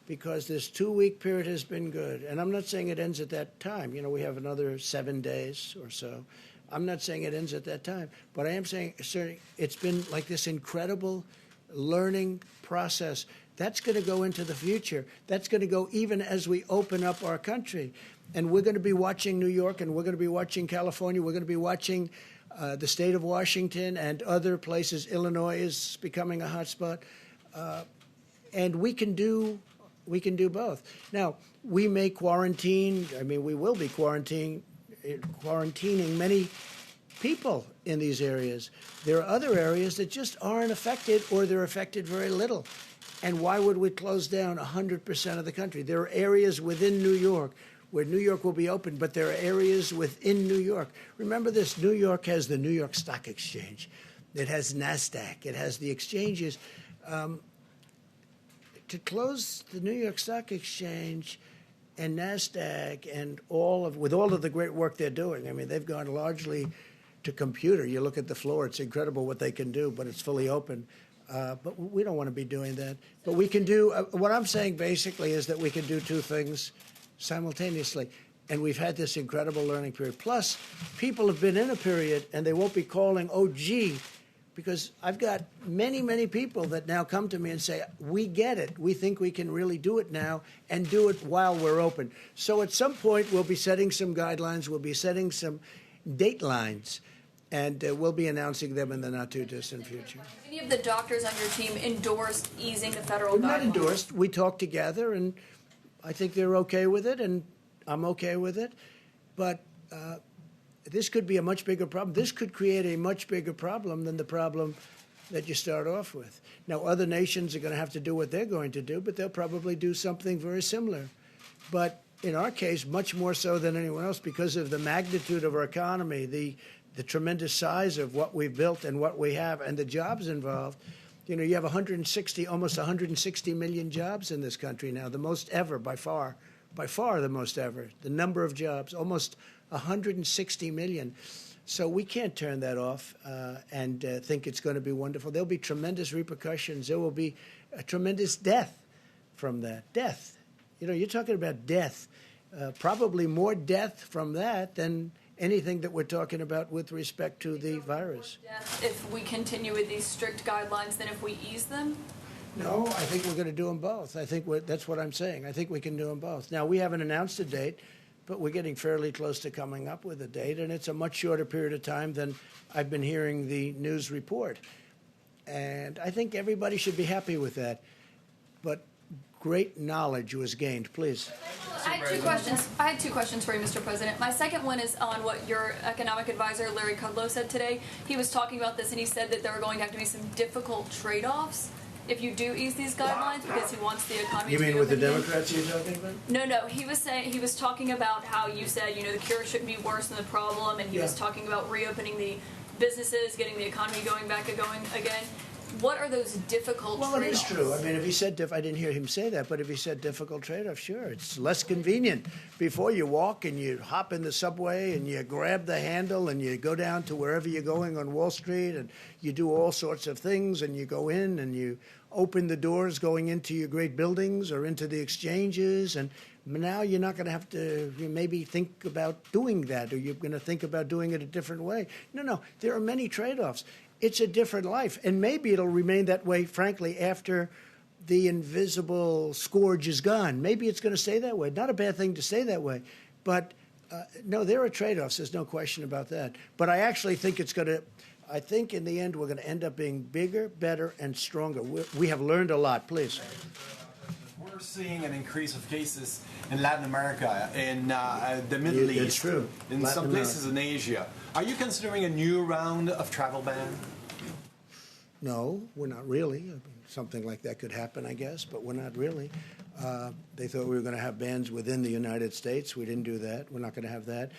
because this 2-week period has been good. And I'm not saying it ends at that time. You know, we have another 7 days or so. I'm not saying it ends at that time. But I am saying it's been like this incredible learning process. That's going to go into the future. That's going to go even as we open up our country. And we're going to be watching New York, and we're going to be watching California. We're going to be watching the state of Washington and other places. Illinois is becoming a hot spot. And we can do both. Now, we may quarantine. I mean, we will be quarantining many people in these areas. There are other areas that just aren't affected, or they're affected very little. And why would we close down 100% of the country? There are areas within New York where New York will be open, but there are areas within New York. Remember this, New York has the New York Stock Exchange. It has NASDAQ. It has the exchanges. To close the New York Stock Exchange and NASDAQ and with all of the great work they're doing, I mean, they've gone largely to computer. You look at the floor, it's incredible what they can do, but it's fully open. But we don't want to be doing that. But we can do, what I'm saying basically is that we can do two things simultaneously. And we've had this incredible learning period. Plus, people have been in a period and they won't be calling, oh, gee, because I've got many, many people that now come to me and say, we get it. We think we can really do it now and do it while we're open. So at some point, we'll be setting some guidelines. We'll be setting some date lines. And we'll be announcing them in the not-too-distant future. Have any of the doctors on your team endorsed easing the federal guidelines? Not endorsed. We talked together, and I think they're okay with it, and I'm okay with it. But this could be a much bigger problem. This could create a much bigger problem than the problem that you start off with. Now, other nations are going to have to do what they're going to do, but they'll probably do something very similar. But in our case, much more so than anyone else because of the magnitude of our economy, the tremendous size of what we've built and what we have and the jobs involved. You know, you have almost 160 million jobs in this country now, the most ever by far the most ever. The number of jobs, almost 160 million. So we can't turn that off and think it's going to be wonderful. There'll be tremendous repercussions. There will be a tremendous death from that. Death. You know, you're talking about death. Probably more death from that than anything that we're talking about with respect to the virus. If we continue with these strict guidelines than if we ease them? No, I think we're going to do them both. I think that's what I'm saying. I think we can do them both. Now, we haven't announced a date, but we're getting fairly close to coming up with a date, and it's a much shorter period of time than I've been hearing the news report. And I think everybody should be happy with that. But great knowledge was gained. Please. I had two questions for you, Mr. President. My second one is on what your economic advisor, Larry Kudlow, said today. He was talking about this, and he said that there are going to have to be some difficult trade-offs if you do ease these guidelines because he wants the economy to be open. You mean with the Democrats you're talking about? No. He was talking about how you said, you know, the cure shouldn't be worse than the problem, and he was talking about reopening the businesses, getting the economy going again. What are those difficult trade-offs? Well, it is true. I mean, if he said, I didn't hear him say that, but if he said difficult trade-offs, sure, it's less convenient. Before you walk and you hop in the subway and you grab the handle and you go down to wherever you're going on Wall Street and you do all sorts of things and you go in and you open the doors going into your great buildings or into the exchanges, and now you're not going to have to maybe think about doing that, or you're going to think about doing it a different way. No, there are many trade-offs. It's a different life, and maybe it'll remain that way, frankly, after the invisible scourge is gone. Maybe it's going to stay that way. Not a bad thing to stay that way, but no, there are trade-offs. There's no question about that. But I actually think I think in the end we're going to end up being bigger, better, and stronger. We have learned a lot. Please. We're seeing an increase of cases in Latin America, in the Middle East, it's true. in Latin some places in Asia. Are you considering a new round of travel ban? No, we're not really. I mean, something like that could happen, I guess, but we're not really. They thought we were going to have bans within the United States. We didn't do that. We're not going to have that.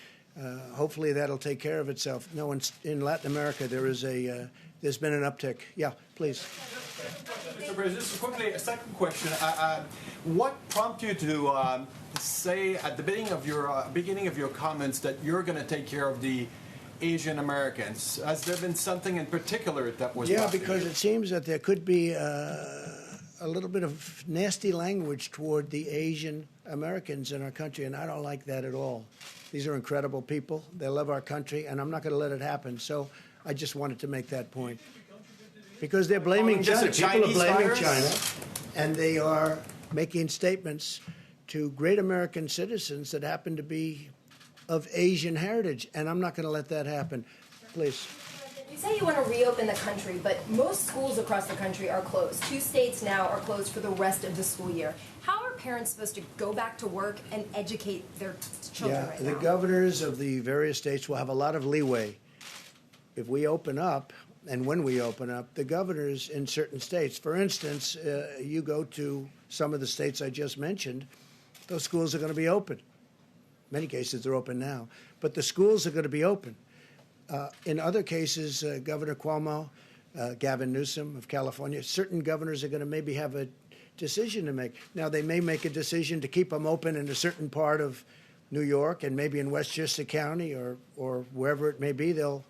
Hopefully that'll take care of itself. No, in Latin America there's been an uptick. Yeah, please. Mr. President, just quickly, a second question. What prompted you to say at the beginning of your comments that you're going to take care of the Asian Americans? Has there been something in particular that was? Yeah, because it seems that there could be a little bit of nasty language toward the Asian Americans in our country, and I don't like that at all. These are incredible people. They love our country, and I'm not going to let it happen. So I just wanted to make that point. Because they're blaming China. People are blaming China, and they are making statements to great American citizens that happen to be of Asian heritage, and I'm not going to let that happen. Please. You say you want to reopen the country, but most schools across the country are closed. 2 states now are closed for the rest of the school year. How are parents supposed to go back to work and educate their children right now? The governors of the various states will have a lot of leeway. If we open up, and when we open up, the governors in certain states, for instance, you go to some of the states I just mentioned, those schools are going to be open. In many cases, they're open now. But the schools are going to be open. In other cases, Governor Cuomo, Gavin Newsom of California, certain governors are going to maybe have a decision to make. Now, they may make a decision to keep them open in a certain part of New York and maybe in Westchester County or wherever it may be, they'll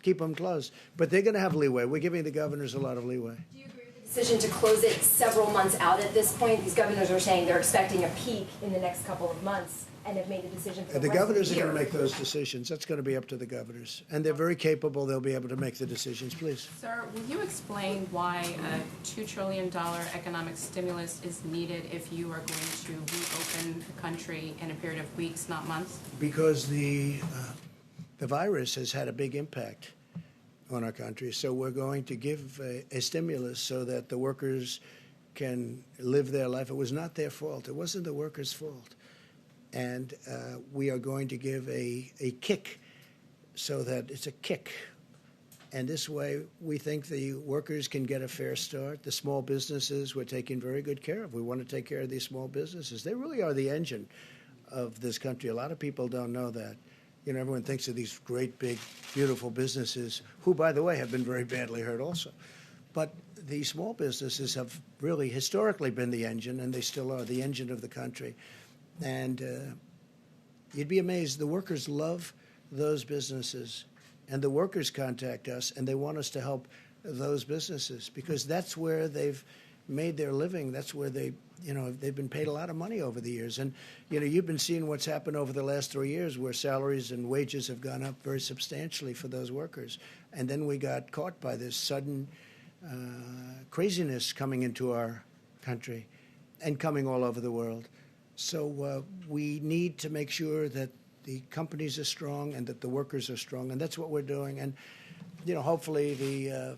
keep them closed. But they're going to have leeway. We're giving the governors a lot of leeway. Do you agree with the decision to close it several months out at this point? These governors are saying they're expecting a peak in the next couple of months and have made a decision for the rest governors of the are year. going to make those decisions. That's going to be up to the governors. And they're very capable. They'll be able to make the decisions. Please. Sir, will you explain why a $2 trillion economic stimulus is needed if you are going to reopen the country in a period of weeks, not months? Because the virus has had a big impact on our country. So we're going to give a stimulus so that the workers can live their life. It was not their fault. It wasn't the workers' fault. And we are going to give a kick so that it's a kick. And this way, we think the workers can get a fair start. The small businesses we're taking very good care of. We want to take care of these small businesses. They really are the engine of this country. A lot of people don't know that. You know, everyone thinks of these great, big, beautiful businesses, who, by the way, have been very badly hurt also. But the small businesses have really historically been the engine, and they still are the engine of the country. And you'd be amazed. The workers love those businesses. And the workers contact us, and they want us to help those businesses because that's where they've made their living. That's where they've been paid a lot of money over the years. And, you've been seeing what's happened over the last 3 years where salaries and wages have gone up very substantially for those workers. And then we got caught by this sudden craziness coming into our country and coming all over the world. So we need to make sure that the companies are strong and that the workers are strong, and that's what we're doing. And, hopefully the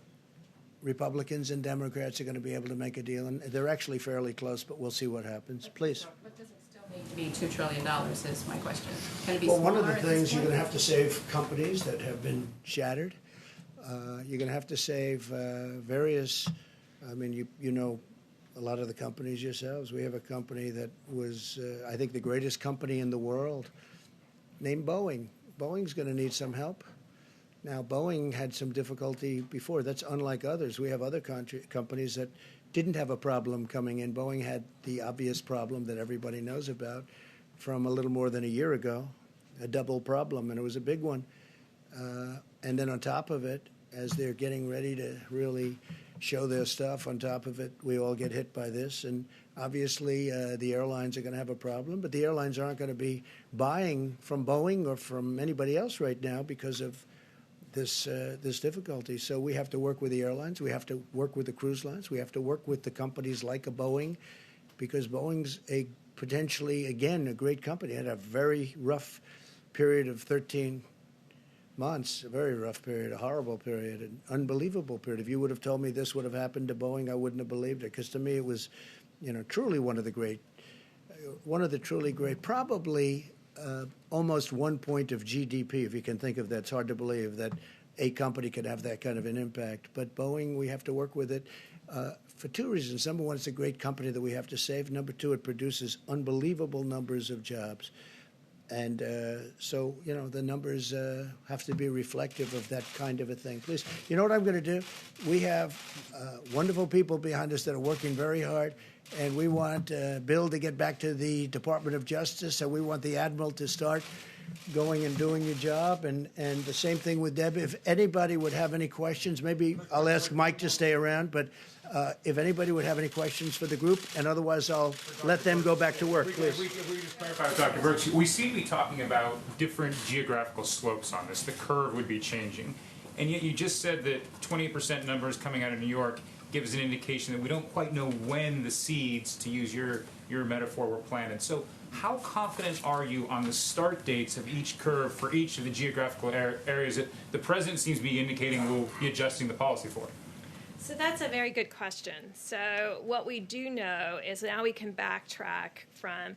Republicans and Democrats are going to be able to make a deal, and they're actually fairly close, but we'll see what happens. Please. But does it still need to be $2 trillion is my question. Can it be one of the smaller at things this you're point? going to have to save companies that have been shattered. You're going to have to save various, you know a lot of the companies yourselves. We have a company that was, I think, the greatest company in the world, named Boeing. Boeing's going to need some help. Now, Boeing had some difficulty before. That's unlike others. We have other companies that didn't have a problem coming in. Boeing had the obvious problem that everybody knows about from a little more than a year ago, a double problem, and it was a big one. And then on top of it, as they're getting ready to really show their stuff, on top of it, we all get hit by this. And obviously, the airlines are going to have a problem, but the airlines aren't going to be buying from Boeing or from anybody else right now because of this difficulty. So we have to work with the airlines. We have to work with the cruise lines. We have to work with the companies like a Boeing, because Boeing's potentially, again, a great company. It had a very rough period of 13 months, a very rough period, a horrible period, an unbelievable period. If you would have told me this would have happened to Boeing, I wouldn't have believed it, because to me it was, truly one of the truly great, probably almost 1 point of GDP, if you can think of that. It's hard to believe that a company could have that kind of an impact. But Boeing, we have to work with it for two reasons. Number one, it's a great company that we have to save. Number two, it produces unbelievable numbers of jobs. And so, the numbers have to be reflective of that kind of a thing. Please, you know what I'm going to do? We have wonderful people behind us that are working very hard, and we want Bill to get back to the Department of Justice, and we want the Admiral to start going and doing your job, and the same thing with Deb. If anybody would have any questions, maybe I'll ask Mike to stay around, but if anybody would have any questions for the group, and otherwise I'll let them go back to work, please. If we just clarify with Dr. Birx, we seem to be talking about different geographical slopes on this. The curve would be changing. And yet you just said that 28% numbers coming out of New York. gives an indication that we don't quite know when the seeds, to use your metaphor, were planted. So how confident are you on the start dates of each curve for each of the geographical areas that the president seems to be indicating we'll be adjusting the policy for? So that's a very good question. So what we do know is now we can backtrack from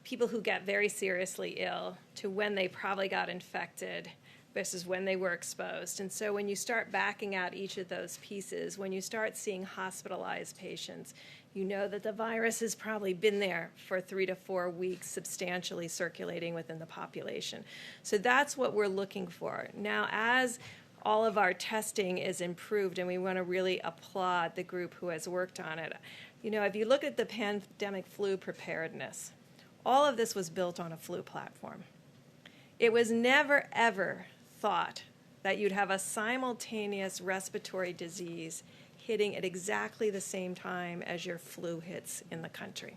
people who get very seriously ill to when they probably got infected versus when they were exposed. And so when you start backing out each of those pieces, when you start seeing hospitalized patients, you know that the virus has probably been there for 3 to 4 weeks, substantially circulating within the population. So that's what we're looking for. Now, as all of our testing is improved, and we want to really applaud the group who has worked on it. You know, if you look at the pandemic flu preparedness, all of this was built on a flu platform. It was never, ever thought that you'd have a simultaneous respiratory disease hitting at exactly the same time as your flu hits in the country.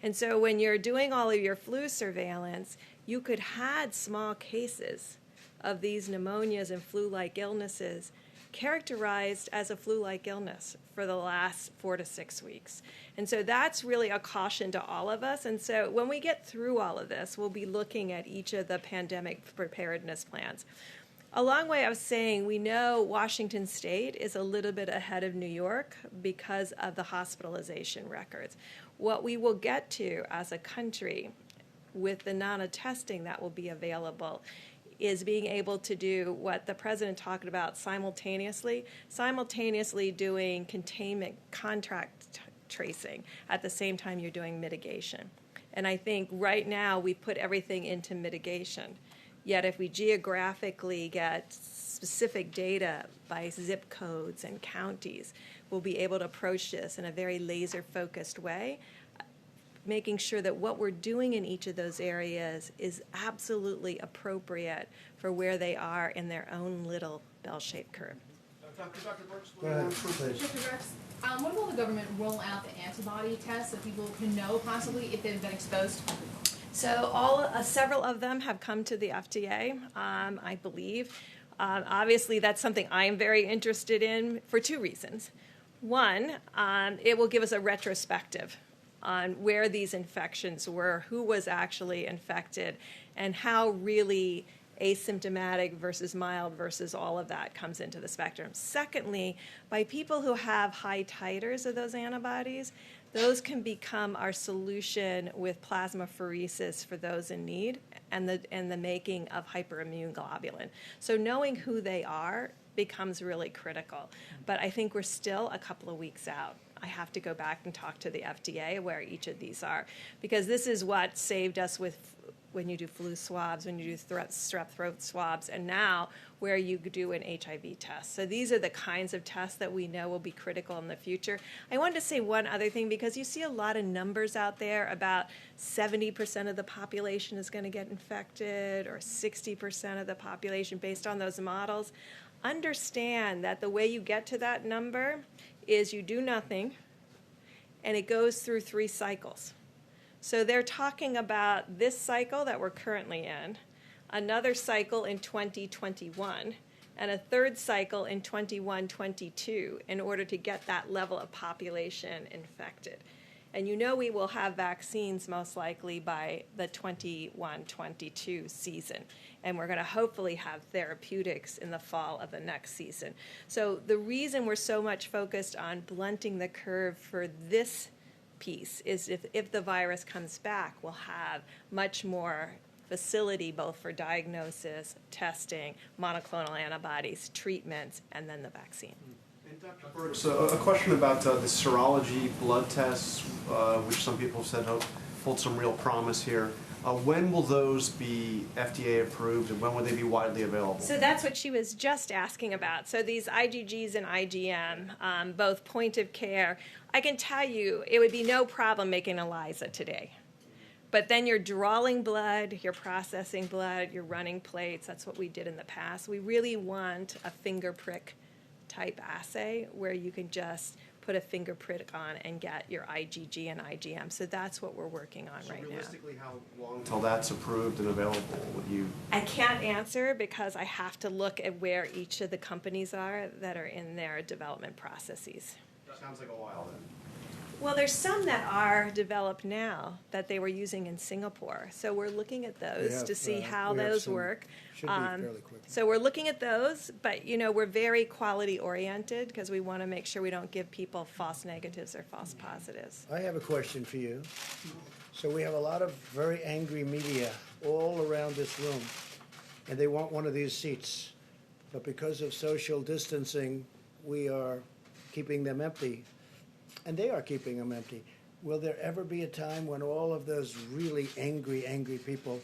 And so when you're doing all of your flu surveillance, you could have small cases of these pneumonias and flu-like illnesses characterized as a flu-like illness for the last 4 to 6 weeks. And so that's really a caution to all of us. And so when we get through all of this, we'll be looking at each of the pandemic preparedness plans. A long way of saying we know Washington State is a little bit ahead of New York because of the hospitalization records. What we will get to as a country with the amount of testing that will be available is being able to do what the president talked about simultaneously doing containment contract tracing at the same time you're doing mitigation. And I think right now we put everything into mitigation. Yet if we geographically get specific data by zip codes and counties, we'll be able to approach this in a very laser-focused way, making sure that what we're doing in each of those areas is absolutely appropriate for where they are in their own little bell-shaped curve. Dr. Brooks, Go ahead, please. Dr. Brooks, when will the government roll out the antibody test so people can know possibly if they've been exposed? So several of them have come to the FDA, I believe. Obviously, that's something I am very interested in for 2 reasons. One, it will give us a retrospective on where these infections were, who was actually infected, and how really asymptomatic versus mild versus all of that comes into the spectrum. Secondly, by people who have high titers of those antibodies, those can become our solution with plasmapheresis for those in need and the making of hyperimmune globulin. So knowing who they are becomes really critical. But I think we're still a couple of weeks out. I have to go back and talk to the FDA where each of these are, because this is what saved us with when you do flu swabs, when you do strep throat swabs, and now where you do an HIV test. So these are the kinds of tests that we know will be critical in the future. I wanted to say one other thing, because you see a lot of numbers out there about 70% of the population is going to get infected or 60% of the population based on those models. Understand that the way you get to that number is you do nothing, and it goes through 3 cycles. So they're talking about this cycle that we're currently in, another cycle in 2021, and a third cycle in 21-22 in order to get that level of population infected. And you know we will have vaccines most likely by the 21-22 season. And we're going to hopefully have therapeutics in the fall of the next season. So the reason we're so much focused on blunting the curve for this piece is if the virus comes back, we'll have much more facility both for diagnosis, testing, monoclonal antibodies, treatments, and then the vaccine. And Dr. Brooks, a question about the serology blood tests, which some people said hold some real promise here. When will those be FDA approved, and when will they be widely available? So that's what she was just asking about. So these IgGs and IgM, both point of care, I can tell you it would be no problem making ELISA today. But then you're drawing blood, you're processing blood, you're running plates. That's what we did in the past. We really want a finger prick type assay where you can just put a finger prick on and get your IgG and IgM. So that's what we're working on right now. So realistically, how long until that's approved and available? I can't answer because I have to look at where each of the companies are that are in their development processes. Sounds like a while then. Well, there's some that are developed now that they were using in Singapore. So we're looking at those to see how those work. Should be fairly quick. So we're looking at those, but we're very quality oriented because we want to make sure we don't give people false negatives or false positives. I have a question for you. So we have a lot of very angry media all around this room, and they want one of these seats. But because of social distancing, we are keeping them empty, and they are keeping them empty. Will there ever be a time when all of those really angry people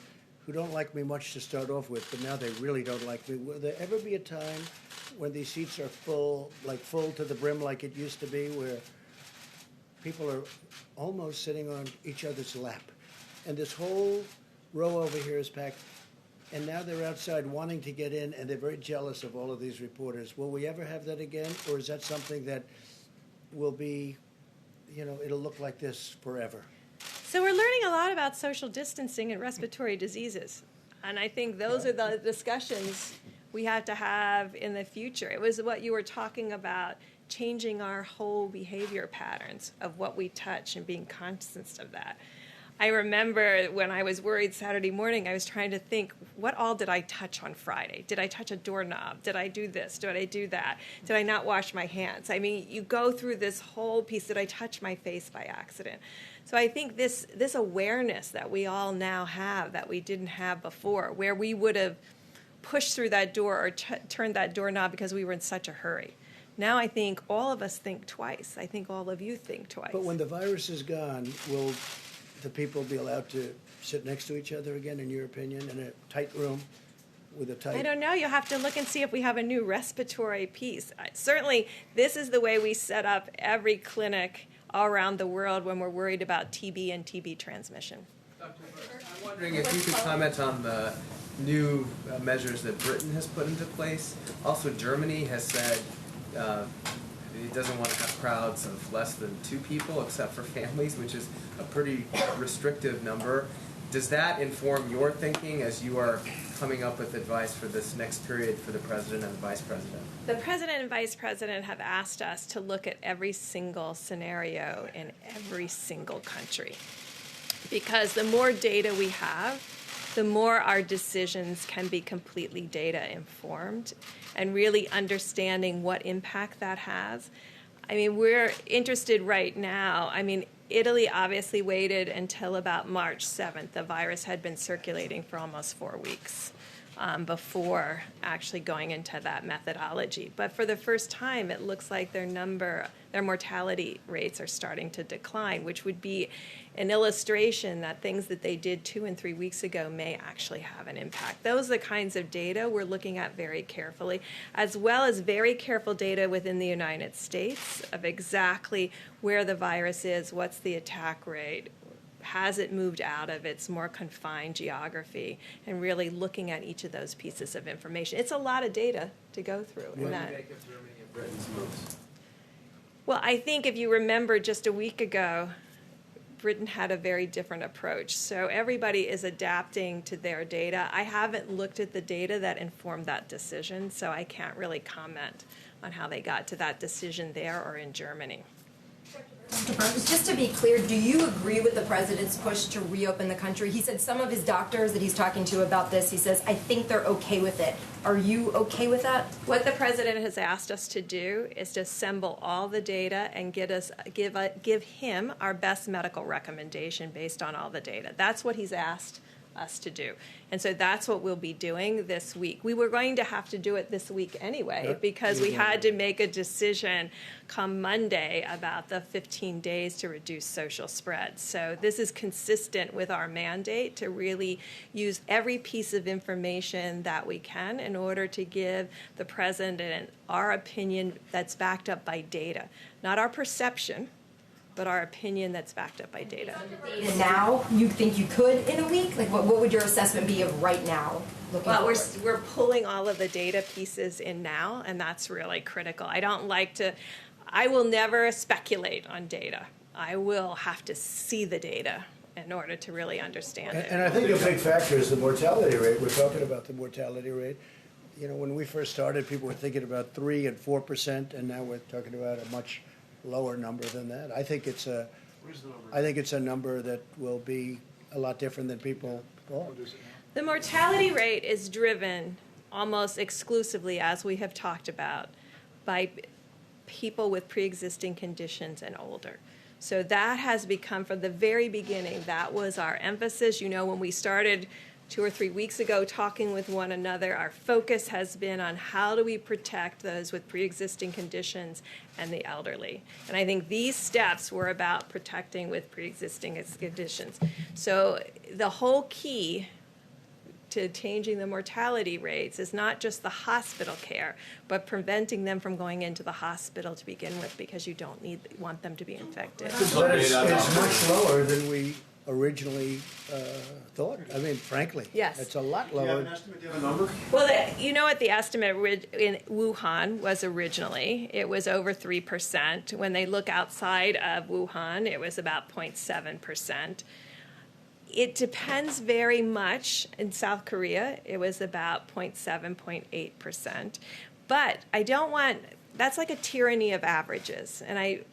who don't like me much to start off with, but now they really don't like me, will there ever be a time when these seats are full to the brim like it used to be, where people are almost sitting on each other's lap, and this whole row over here is packed, and now they're outside wanting to get in, and they're very jealous of all of these reporters? Will we ever have that again, or is that something that will be, it'll look like this forever? So we're learning a lot about social distancing and respiratory diseases, and I think those are the discussions we have to have in the future. It was what you were talking about, changing our whole behavior patterns of what we touch and being conscious of that. I remember when I was worried Saturday morning, I was trying to think, what all did I touch on Friday? Did I touch a doorknob? Did I do this? Did I do that? Did I not wash my hands? I mean, you go through this whole piece. Did I touch my face by accident? So I think this awareness that we all now have that we didn't have before, where we would have pushed through that door or turned that doorknob because we were in such a hurry. Now I think all of us think twice. I think all of you think twice. But when the virus is gone, will the people be allowed to sit next to each other again, in your opinion, in a tight room with a tight... I don't know. You'll have to look and see if we have a new respiratory piece. Certainly, this is the way we set up every clinic all around the world when we're worried about TB and TB transmission. Dr. Burke, I'm wondering if you could comment on the new measures that Britain has put into place. Also, Germany has said it doesn't want to have crowds of less than 2 people except for families, which is a pretty restrictive number. Does that inform your thinking as you are coming up with advice for this next period for the president and the vice president? The president and vice president have asked us to look at every single scenario in every single country, because the more data we have, the more our decisions can be completely data informed and really understanding what impact that has. I mean, we're interested right now. I mean, Italy obviously waited until about March 7th. The virus had been circulating for almost 4 weeks before actually going into that methodology. But for the first time, it looks like their mortality rates are starting to decline, which would be an illustration that things that they did 2 and 3 weeks ago may actually have an impact. Those are the kinds of data we're looking at very carefully, as well as very careful data within the United States of exactly where the virus is, what's the attack rate, has it moved out of its more confined geography, and really looking at each of those pieces of information. It's a lot of data to go through. What do you make of Germany and Britain's moves? Well, I think if you remember just a week ago, Britain had a very different approach. So everybody is adapting to their data. I haven't looked at the data that informed that decision, so I can't really comment on how they got to that decision there or in Germany. Just to be clear, do you agree with the president's push to reopen the country? He said some of his doctors that he's talking to about this, he says, I think they're okay with it. Are you okay with that? What the president has asked us to do is to assemble all the data and give him our best medical recommendation based on all the data. That's what he's asked us to do. And so that's what we'll be doing this week. We were going to have to do it this week anyway because we had to make a decision come Monday about the 15 days to reduce social spread. So this is consistent with our mandate to really use every piece of information that we can in order to give the president our opinion that's backed up by data, not our perception, but our opinion that's backed up by data. Data now, you think you could in a week? Like, what would your assessment be of right now? Well, we're pulling all of the data pieces in now, and that's really critical. I will never speculate on data. I will have to see the data in order to really understand it. And I think a big factor is the mortality rate. We're talking about the mortality rate. You know, when we first started, people were thinking about 3% and 4%, and now we're talking about a much lower number than that. I think it's a number that will be a lot different than people thought. The mortality rate is driven almost exclusively, as we have talked about, by people with pre-existing conditions and older. So that has become, from the very beginning, that was our emphasis. You know, when we started 2 or 3 weeks ago talking with one another, our focus has been on how do we protect those with pre-existing conditions and the elderly. And I think these steps were about protecting with pre-existing conditions. So the whole key to changing the mortality rates is not just the hospital care, but preventing them from going into the hospital to begin with, because you don't want them to be infected. But it's much lower than we originally thought. I mean, frankly, yes, it's a lot lower. Do you have an estimate? Do you have a number? Well, you know what the estimate in Wuhan was originally? It was over 3%. When they look outside of Wuhan, it was about 0.7%. It depends very much. In South Korea, it was about 0.7, 0.8%. But I don't want, that's like a tyranny of averages. And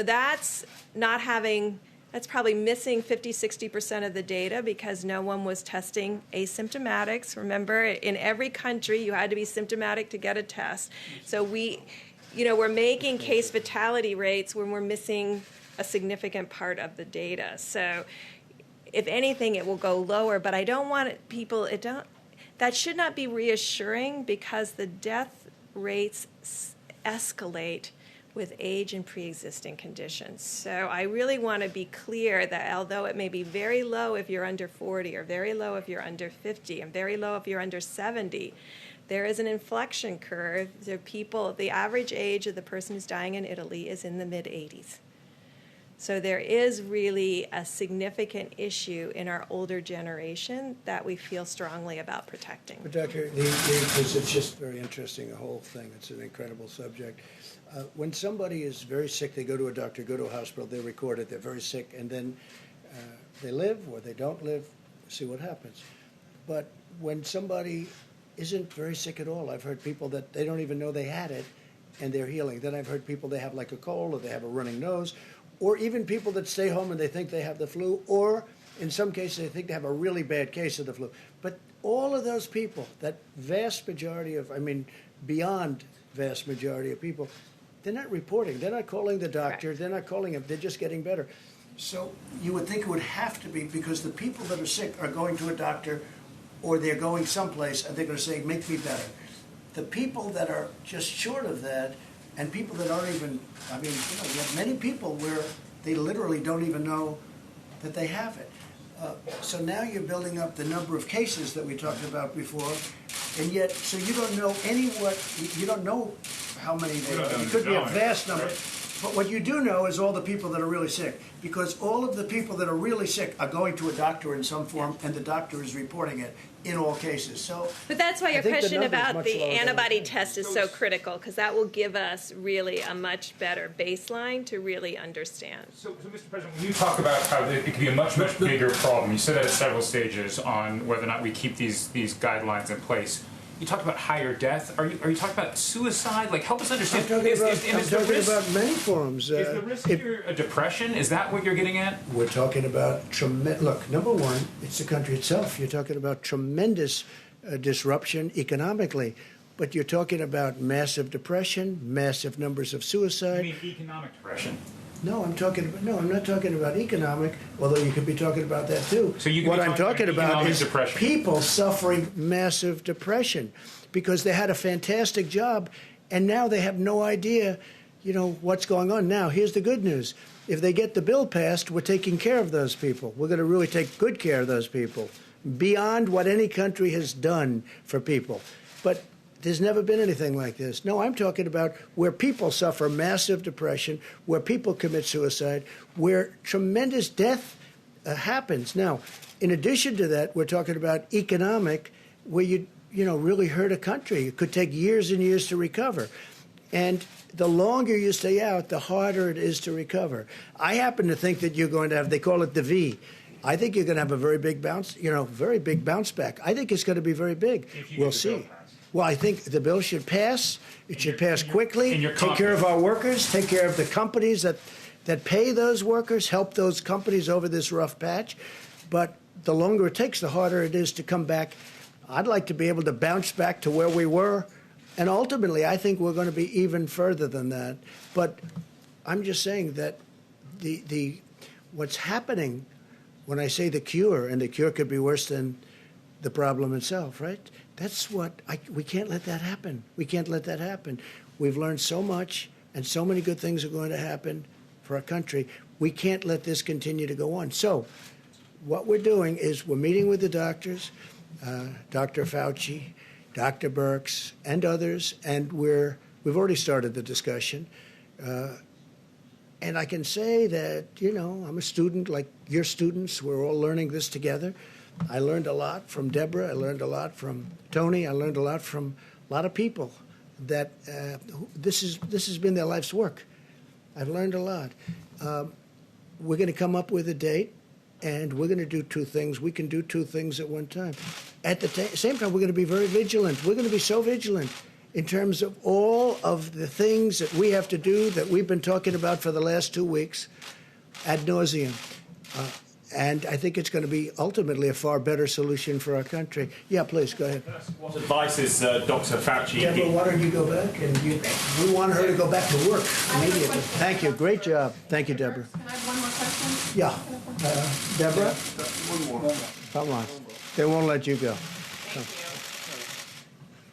that's not having, that's probably missing 50, 60% of the data because no one was testing asymptomatics. Remember, in every country, you had to be symptomatic to get a test. So we're making case fatality rates when we're missing a significant part of the data. So if anything, it will go lower, but I don't want that should not be reassuring because the death rates escalate with age and pre-existing conditions. So I really want to be clear that although it may be very low if you're under 40 or very low if you're under 50 and very low if you're under 70, there is an inflection curve. The average age of the person who's dying in Italy is in the mid-80s. So there is really a significant issue in our older generation that we feel strongly about protecting. But Doctor, because it's just very interesting, the whole thing. It's an incredible subject. When somebody is very sick, they go to a doctor, go to a hospital, they record it, they're very sick, and then they live or they don't live, see what happens. But when somebody isn't very sick at all, I've heard people that they don't even know they had it and they're healing. Then I've heard people they have like a cold or they have a running nose, or even people that stay home and they think they have the flu, or in some cases they think they have a really bad case of the flu. But all of those people, that vast majority of, beyond vast majority of people, they're not reporting. They're not calling the doctor. Right. They're not calling him. They're just getting better. So you would think it would have to be because the people that are sick are going to a doctor or they're going someplace and they're going to say, make me better. The people that are just short of that and people that aren't even, you have many people where they literally don't even know that they have it. So now you're building up the number of cases that we talked about before, and yet, so you don't know you don't know how many there are. It could be a vast number. Right. But what you do know is all the people that are really sick, because all of the people that are really sick are going to a doctor in some form, and the doctor is reporting it in all cases. But that's why your question about the antibody test is so critical, because that will give us really a much better baseline to really understand. So Mr. President, when you talk about how it could be a much bigger problem, you said that at several stages on whether or not we keep these guidelines in place. You talked about higher death. Are you talking about suicide? Like, help us understand. I'm talking about many forms. Is the risk here a depression? Is that what you're getting at? We're talking about tremendous. Look, number one, it's the country itself. You're talking about tremendous disruption economically, but you're talking about massive depression, massive numbers of suicide. You mean economic depression? No, I'm not talking about economic, although you could be talking about that too. So what I'm talking about is depression. People suffering massive depression because they had a fantastic job and now they have no idea, what's going on. Now, here's the good news. If they get the bill passed, we're taking care of those people. We're going to really take good care of those people beyond what any country has done for people. But there's never been anything like this. No, I'm talking about where people suffer massive depression, where people commit suicide, where tremendous death happens. Now, in addition to that, we're talking about economic, where you really hurt a country. It could take years and years to recover. And the longer you stay out, the harder it is to recover. I happen to think that you're going to have, they call it the V. I think you're going to have a very big bounce, very big bounce back. I think it's going to be very big. We'll see. Well, I think the bill should pass. It should pass quickly. in your Take care of confidence. our workers. Take care of the companies that pay those workers. Help those companies over this rough patch. But the longer it takes, the harder it is to come back. I'd like to be able to bounce back to where we were. And ultimately, I think we're going to be even further than that. But I'm just saying that what's happening when I say the cure, and the cure could be worse than the problem itself, right? That's we can't let that happen. We can't let that happen. We've learned so much, and so many good things are going to happen for our country. We can't let this continue to go on. So what we're doing is we're meeting with the doctors, Dr. Fauci, Dr. Birx, and others, and we've already started the discussion. And I can say that, I'm a student like your students. We're all learning this together. I learned a lot from Deborah. I learned a lot from Tony. I learned a lot from a lot of people that this has been their life's work. I've learned a lot. We're going to come up with a date, and we're going to do two things. We can do two things at one time. At the same time, we're going to be very vigilant. We're going to be so vigilant in terms of all of the things that we have to do that we've been talking about for the last 2 weeks ad nauseum. And I think it's going to be ultimately a far better solution for our country. Yeah, please, go ahead. What advice is Dr. Fauci? Deborah, why don't you go back? And we want her to go back to work immediately. Thank you. Great job. Thank you, Deborah. Can I have one more question? Yeah. Deborah? One more. Come on. They won't let you go. Thank you.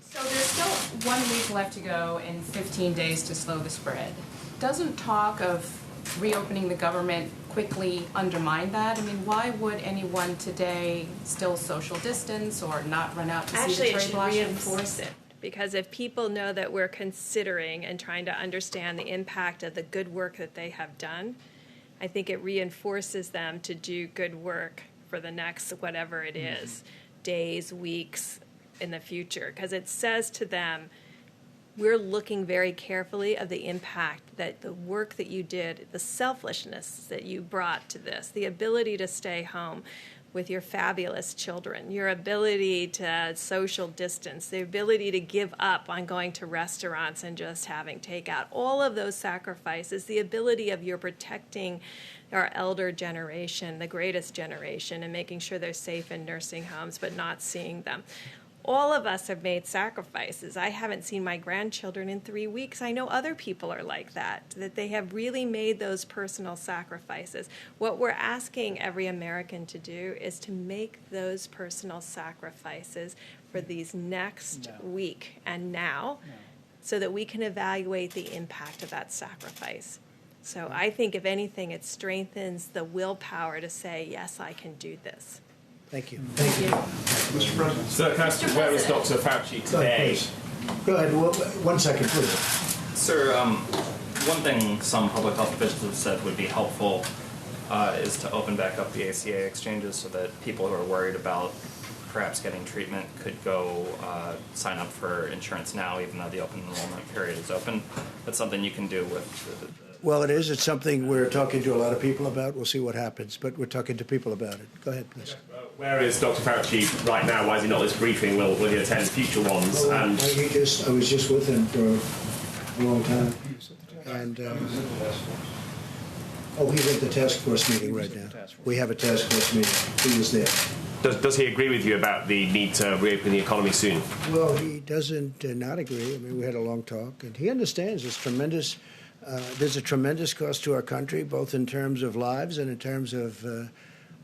So there's still 1 week left to go and 15 days to slow the spread. Doesn't talk of reopening the government quickly undermine that? I mean, why would anyone today still social distance or not run out to see the Actually, it cherry should blossoms? reinforce it. Because if people know that we're considering and trying to understand the impact of the good work that they have done, I think it reinforces them to do good work for the next whatever it is, days, weeks in the future. Because it says to them, we're looking very carefully of the impact that the work that you did, the selflessness that you brought to this, the ability to stay home with your fabulous children, your ability to social distance, the ability to give up on going to restaurants and just having takeout, all of those sacrifices, the ability of your protecting our elder generation, the greatest generation, and making sure they're safe in nursing homes but not seeing them. All of us have made sacrifices. I haven't seen my grandchildren in 3 weeks. I know other people are like that they have really made those personal sacrifices. What we're asking every American to do is to make those personal sacrifices for these next week and now so that we can evaluate the impact of that sacrifice. So I think, if anything, it strengthens the willpower to say, yes, I can do this. Thank you. Thank you. Mr. President. Sir, can I ask, where is Dr. Fauci today? Go ahead. 1 second, please. Sir, one thing some public health officials have said would be helpful is to open back up the ACA exchanges so that people who are worried about perhaps getting treatment could go sign up for insurance now, even though the open enrollment period is open. That's something you can do with Well, it is. It's something we're talking to a lot of people about. We'll see what happens, but we're talking to people about it. Go ahead, please. Where is Dr. Fauci right now? Why is he not at this briefing? Will he attend future ones? Well, And I was just with him for a long time. And he's at the task force meeting right now. We have a task force meeting. He was there. does he agree with you about the need to reopen the economy soon? Well, he doesn't not agree. I mean, we had a long talk, and he understands there's a tremendous cost to our country, both in terms of lives and in terms of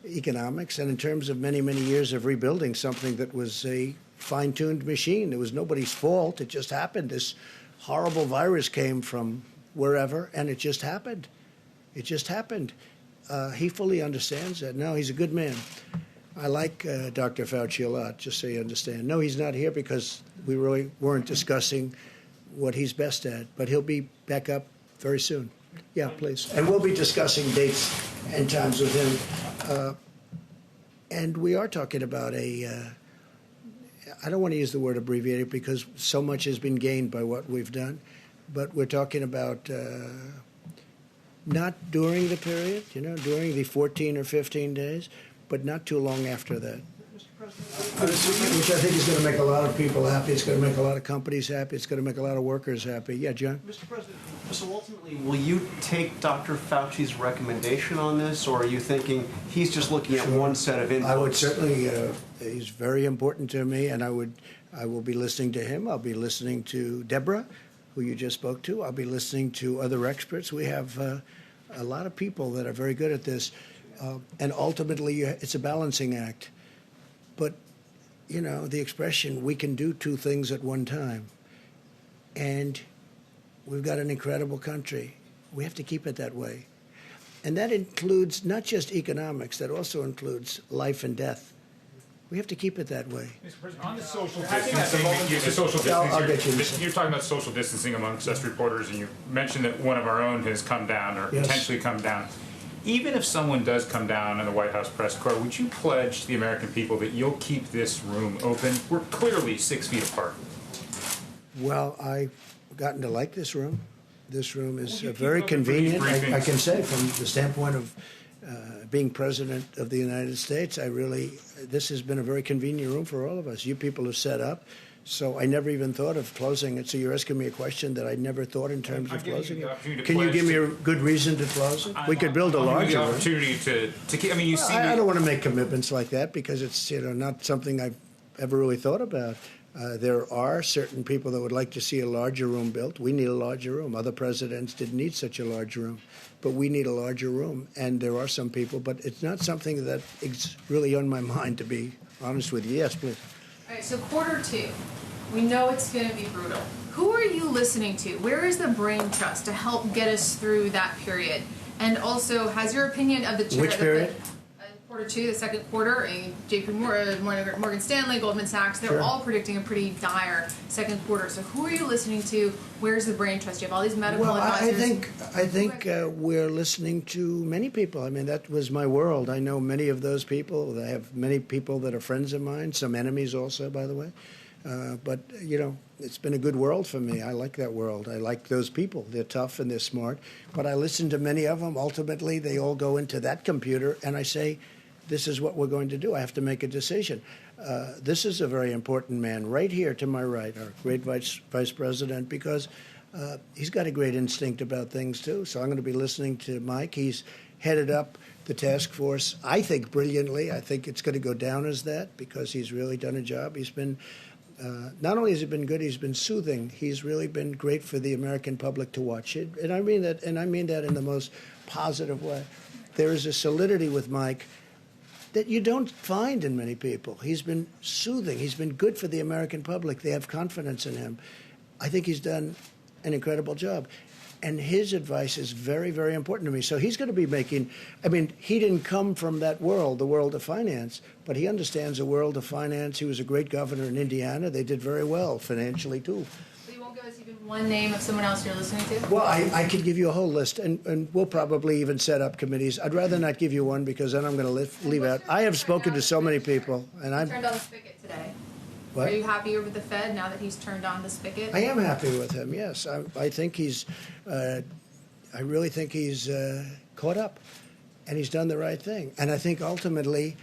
economics and in terms of many, many years of rebuilding something that was a fine-tuned machine. It was nobody's fault. It just happened. This horrible virus came from wherever, and it just happened. It just happened. He fully understands that. No, he's a good man. I like Dr. Fauci a lot, just so you understand. No, he's not here because we really weren't discussing what he's best at, but he'll be back up very soon. Yeah, please. And we'll be discussing dates and times with him. And we are talking about I don't want to use the word abbreviated because so much has been gained by what we've done, but we're talking about not during the period, during the 14 or 15 days, but not too long after that. Mr. Which I think is going to make a lot of people happy. It's going to make a lot of companies happy. It's going to make a lot of workers happy. Yeah, John? Mr. President, so ultimately, will you take Dr. Fauci's recommendation on this, or are you thinking he's just looking at one set of inputs? I would certainly, he's very important to me, and I will be listening to him. I'll be listening to Deborah, who you just spoke to. I'll be listening to other experts. We have a lot of people that are very good at this, and ultimately, it's a balancing act. But, you know, the expression, we can do two things at one time. And we've got an incredible country. We have to keep it that way. And that includes not just economics, that also includes life and death. We have to keep it that way. Mr. President, on the social distancing, you're talking about social distancing amongst us reporters, and you mentioned that one of our own has come down or potentially come down. Even if someone does come down in the White House press corps, would you pledge to the American people that you'll keep this room open? We're clearly 6 feet apart. Well, I've gotten to like this room. This room is very convenient. I can say, from the standpoint of being president of the United States, this has been a very convenient room for all of us. You people have set up. So I never even thought of closing it. So you're asking me a question that I never thought in terms of closing it. Can you give me a good reason to close it? We could build a larger room. Opportunity to keep. I mean, you see. I don't want to make commitments like that because it's not something I've ever really thought about. There are certain people that would like to see a larger room built. We need a larger room. Other presidents didn't need such a large room, but we need a larger room. And there are some people, but it's not something that is really on my mind, to be honest with you. Yes, please. All right, so Q2, we know it's going to be brutal. Who are you listening to? Where is the brain trust to help get us through that period? And also, has your opinion of the chair... Which period? Q2, the second quarter, JP Morgan Stanley, Goldman Sachs, they're all predicting a pretty dire second quarter. So who are you listening to? Where's the brain trust? You have all these medical advisors. I think we're listening to many people. I mean, that was my world. I know many of those people. I have many people that are friends of mine, some enemies also, by the way. But, you know, it's been a good world for me. I like that world. I like those people. They're tough and they're smart. But I listen to many of them. Ultimately, they all go into that computer, and I say, this is what we're going to do. I have to make a decision. This is a very important man right here to my right, our great vice president, because he's got a great instinct about things, too. So I'm going to be listening to Mike. He's headed up the task force, I think, brilliantly. I think it's going to go down as that because he's really done a job. He's been, not only has he been good, he's been soothing. He's really been great for the American public to watch it. And I mean that in the most positive way. There is a solidity with Mike that you don't find in many people. He's been soothing. He's been good for the American public. They have confidence in him. I think he's done an incredible job. And his advice is very, very important to me. So he's going to be making, I mean, he didn't come from that world, the world of finance, but he understands the world of finance. He was a great governor in Indiana. They did very well financially, too. Even one name of someone else you're listening to? Well, I could give you a whole list, and we'll probably even set up committees. I'd rather not give you one because then I'm going to leave out. I have spoken to so many people, and I've turned on the spigot today. What? Are you happier with the Fed now that he's turned on the spigot? I am happy with him. Yes, I think he's. I really think he's caught up, and he's done the right thing. And I think ultimately,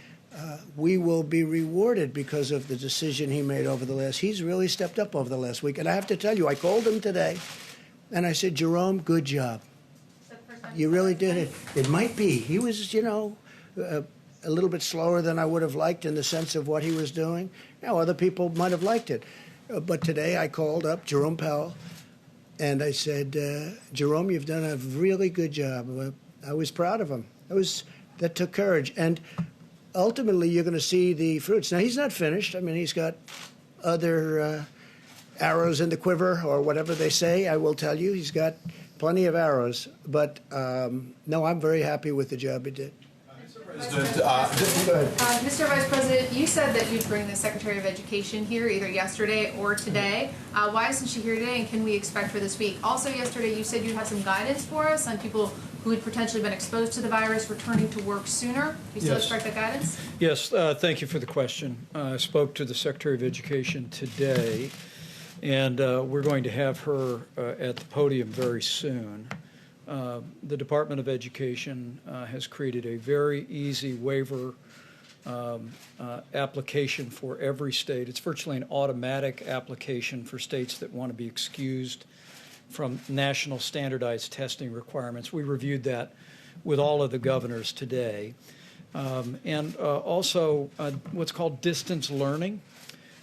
we will be rewarded because of the decision he made over the last. He's really stepped up over the last week, and I have to tell you, I called him today, and I said, Jerome, good job. You really did it. It might be. He was, you know, a little bit slower than I would have liked in the sense of what he was doing. Now, other people might have liked it. But today I called up Jerome Powell, and I said, Jerome, you've done a really good job. I was proud of him. That took courage. And ultimately, you're going to see the fruits. Now, he's not finished. I mean, he's got other arrows in the quiver, or whatever they say. I will tell you, he's got plenty of arrows. But, no, I'm very happy with the job he did. Mr. Vice President, you said that you'd bring the Secretary of Education here either yesterday or today. Why isn't she here today, and can we expect her this week? Also, yesterday you said you had some guidance for us on people who had potentially been exposed to the virus returning to work sooner. Do you still expect that guidance? Yes, thank you for the question. I spoke to the Secretary of Education today, and we're going to have her at the podium very soon. The Department of Education has created a very easy waiver application for every state. It's virtually an automatic application for states that want to be excused from national standardized testing requirements. We reviewed that with all of the governors today. And also what's called distance learning,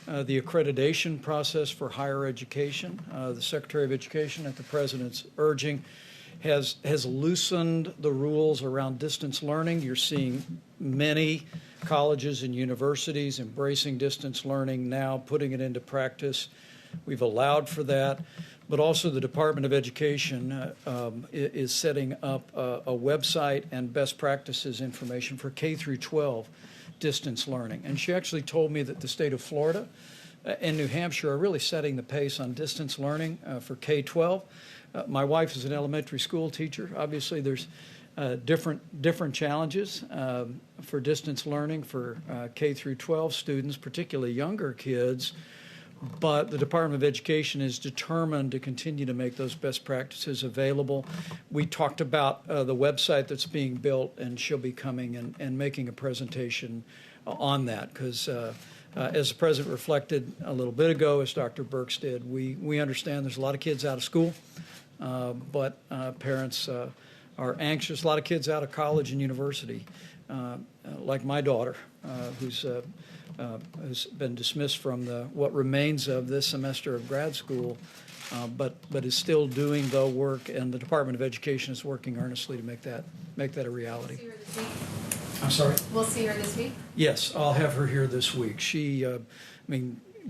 the accreditation process for higher education. The Secretary of Education, at the President's urging, has loosened the rules around distance learning. You're seeing many colleges and universities embracing distance learning now, putting it into practice. We've allowed for that. But also the Department of Education is setting up a website and best practices information for K through 12 distance learning. And she actually told me that the state of Florida and New Hampshire are really setting the pace on distance learning for K-12. My wife is an elementary school teacher. Obviously, there's different challenges for distance learning for K through 12 students, particularly younger kids. But the Department of Education is determined to continue to make those best practices available. We talked about the website that's being built, and she'll be coming and making a presentation on that because as the President reflected a little bit ago, as Dr. Birx did, we understand there's a lot of kids out of school, but parents are anxious. A lot of kids out of college and university, like my daughter, who's been dismissed from what remains of this semester of grad school, but is still doing the work, and the Department of Education is working earnestly to make that a reality. We'll see her this week. I'm sorry? We'll see her this week? Yes, I'll have her here this week. She,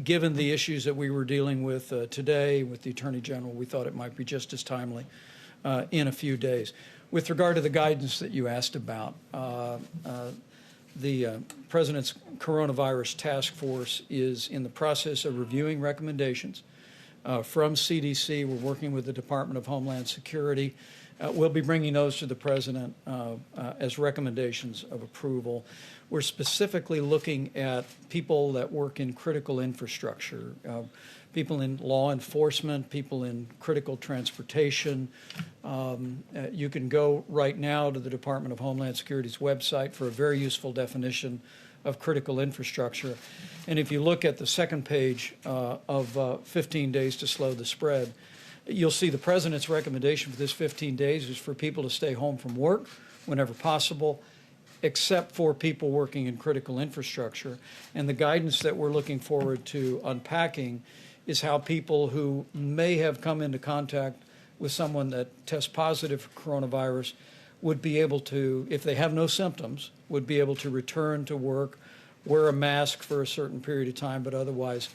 given the issues that we were dealing with today with the Attorney General, we thought it might be just as timely in a few days. With regard to the guidance that you asked about, the President's Coronavirus Task Force is in the process of reviewing recommendations from CDC. We're working with the Department of Homeland Security. We'll be bringing those to the President as recommendations of approval. We're specifically looking at people that work in critical infrastructure, people in law enforcement, people in critical transportation. You can go right now to the Department of Homeland Security's website for a very useful definition of critical infrastructure. And if you look at the second page of 15 days to slow the spread, you'll see the President's recommendation for this 15 days is for people to stay home from work whenever possible, except for people working in critical infrastructure. And the guidance that we're looking forward to unpacking is how people who may have come into contact with someone that tests positive for coronavirus would be able to, if they have no symptoms, would be able to return to work, wear a mask for a certain period of time, but otherwise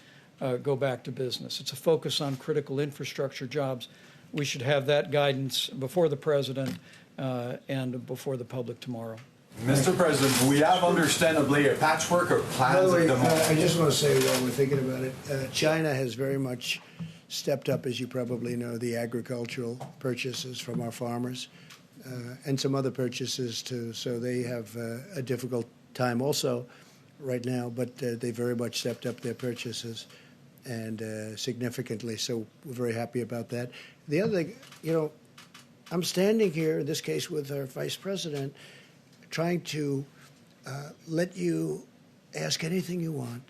go back to business. It's a focus on critical infrastructure jobs. We should have that guidance before the President and before the public tomorrow. Mr. President, we have understandably a patchwork of plans. By the way, at the moment. I just want to say while we're thinking about it, China has very much stepped up, as you probably know, the agricultural purchases from our farmers and some other purchases too. So they have a difficult time also right now, but they very much stepped up their purchases and significantly. So we're very happy about that. The other thing, I'm standing here in this case with our Vice President, trying to let you ask anything you want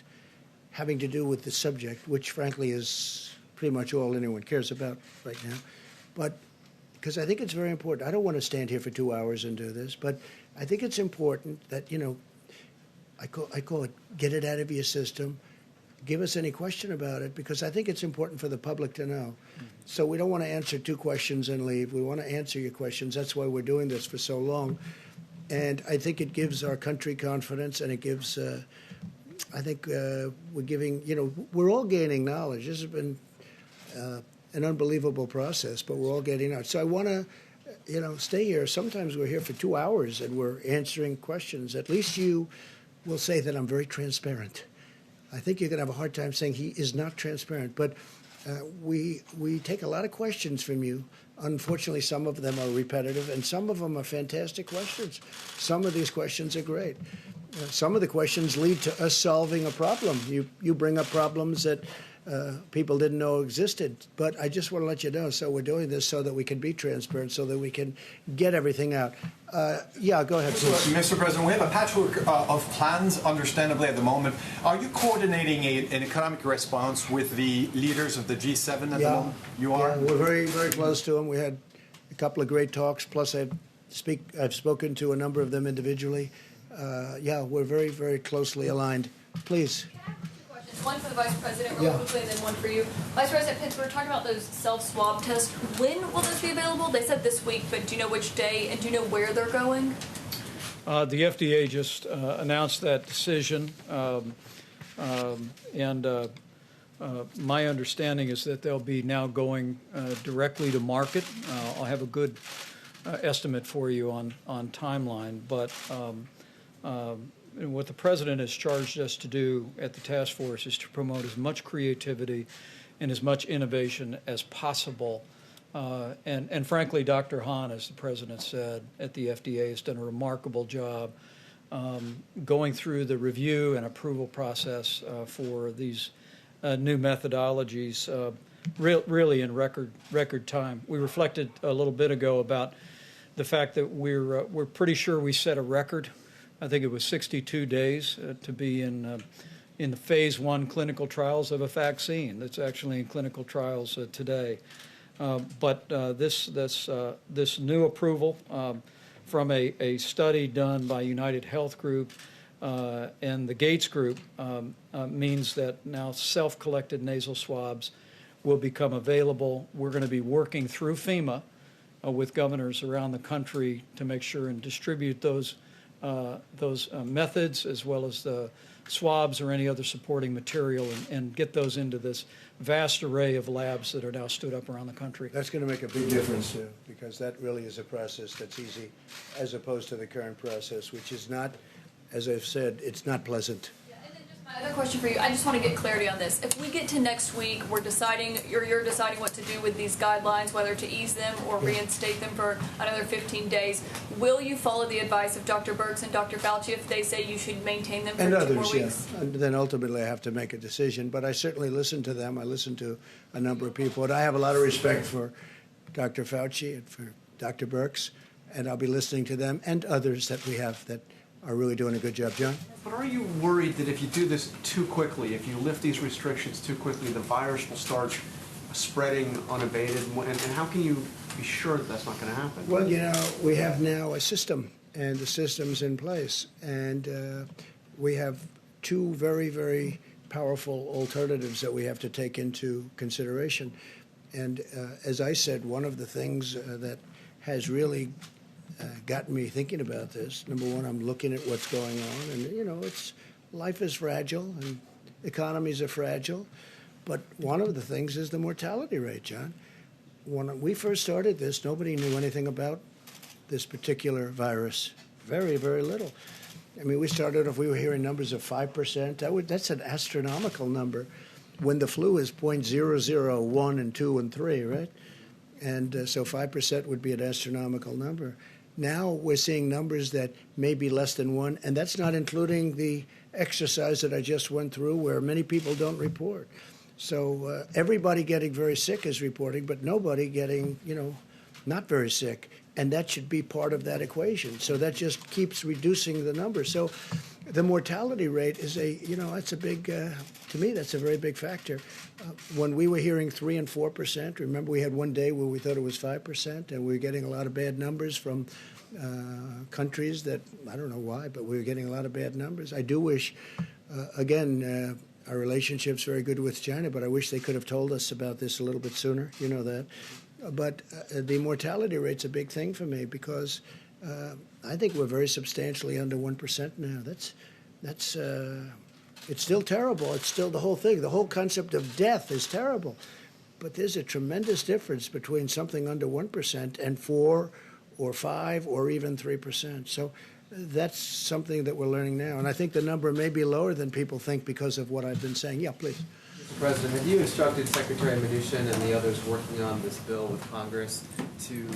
having to do with the subject, which frankly is pretty much all anyone cares about right now. But because I think it's very important. I don't want to stand here for 2 hours and do this, but I think it's important that, I call it get it out of your system. Give us any question about it, because I think it's important for the public to know. So we don't want to answer 2 questions and leave. We want to answer your questions. That's why we're doing this for so long. And I think it gives our country confidence, and it gives, I think we're giving, we're all gaining knowledge. This has been an unbelievable process, but we're all getting knowledge. So I want to, stay here. Sometimes we're here for 2 hours and we're answering questions. At least you will say that I'm very transparent. I think you're going to have a hard time saying he is not transparent, but we take a lot of questions from you. Unfortunately, some of them are repetitive, and some of them are fantastic questions. Some of these questions are great. Some of the questions lead to us solving a problem. You bring up problems that people didn't know existed. But I just want to let you know, so we're doing this so that we can be transparent, so that we can get everything out. Yeah, go ahead, please. Mr. President, we have a patchwork of plans, understandably, at the moment. Are you coordinating an economic response with the leaders of the G7 at the moment? You are? Yeah, we're very, very close to them. We had a couple of great talks, plus I've spoken to a number of them individually. Yeah, we're very, very closely aligned. Please. One for the Vice President really quickly, and then one for you. Vice President Pence, we were talking about those self-swab tests. When will those be available? They said this week, but do you know which day, and do you know where they're going? The FDA just announced that decision, and my understanding is that they'll be now going directly to market. I'll have a good estimate for you on timeline, but and what the President has charged us to do at the task force is to promote as much creativity and as much innovation as possible. And frankly, Dr. Hahn, as the President said, at the FDA has done a remarkable job going through the review and approval process for these new methodologies really in record time. We reflected a little bit ago about the fact that we're pretty sure we set a record. I think it was 62 days to be in the phase 1 clinical trials of a vaccine that's actually in clinical trials today. But this new approval from a study done by United Health Group and the Gates Group means that now self-collected nasal swabs will become available. We're going to be working through FEMA with governors around the country to make sure and distribute those methods as well as the swabs or any other supporting material and get those into this vast array of labs that are now stood up around the country. That's going to make a big difference, too, because that really is a process that's easy as opposed to the current process, which is not, as I've said, it's not pleasant. My other question for you, I just want to get clarity on this. If we get to next week, you're deciding what to do with these guidelines, whether to ease them or reinstate them for another 15 days. Will you follow the advice of Dr. Birx and Dr. Fauci if they say you should maintain them for 2 more weeks? And then ultimately I have to make a decision. But I certainly listen to them. I listen to a number of people. And I have a lot of respect for Dr. Fauci and for Dr. Birx. And I'll be listening to them and others that we have that are really doing a good job. John? But are you worried that if you do this too quickly, if you lift these restrictions too quickly, the virus will start spreading unabated? And how can you be sure that that's not going to happen? Well, you know, we have now a system, and the system's in place. And we have two very, very powerful alternatives that we have to take into consideration. And as I said, one of the things that has really got me thinking about this. Number one, I'm looking at what's going on, and you know, life is fragile, and economies are fragile. But one of the things is the mortality rate, John. When we first started this, nobody knew anything about this particular virus. Very, very little. I mean, we started off, we were hearing numbers of 5%. That's an astronomical number. When the flu is 0.001 and 2 and 3, right? And so 5% would be an astronomical number. Now we're seeing numbers that may be less than 1, and that's not including the exercise that I just went through where many people don't report. So everybody getting very sick is reporting, but nobody getting, you know, not very sick. And that should be part of that equation. So that just keeps reducing the number. So the mortality rate is that's a big, to me, that's a very big factor. When we were hearing 3 and 4%, remember we had one day where we thought it was 5%, and we were getting a lot of bad numbers from countries that, I don't know why, but we were getting a lot of bad numbers. I do wish, again, our relationship's very good with China, but I wish they could have told us about this a little bit sooner, you know that. But the mortality rate's a big thing for me because I think we're very substantially under 1% now. That's it's still terrible. It's still the whole thing. The whole concept of death is terrible. But there's a tremendous difference between something under 1% and 4 or 5 or even 3%. So that's something that we're learning now. And I think the number may be lower than people think because of what I've been saying. Yeah, please. Mr. President, have you instructed Secretary Mnuchin and the others working on this bill with Congress to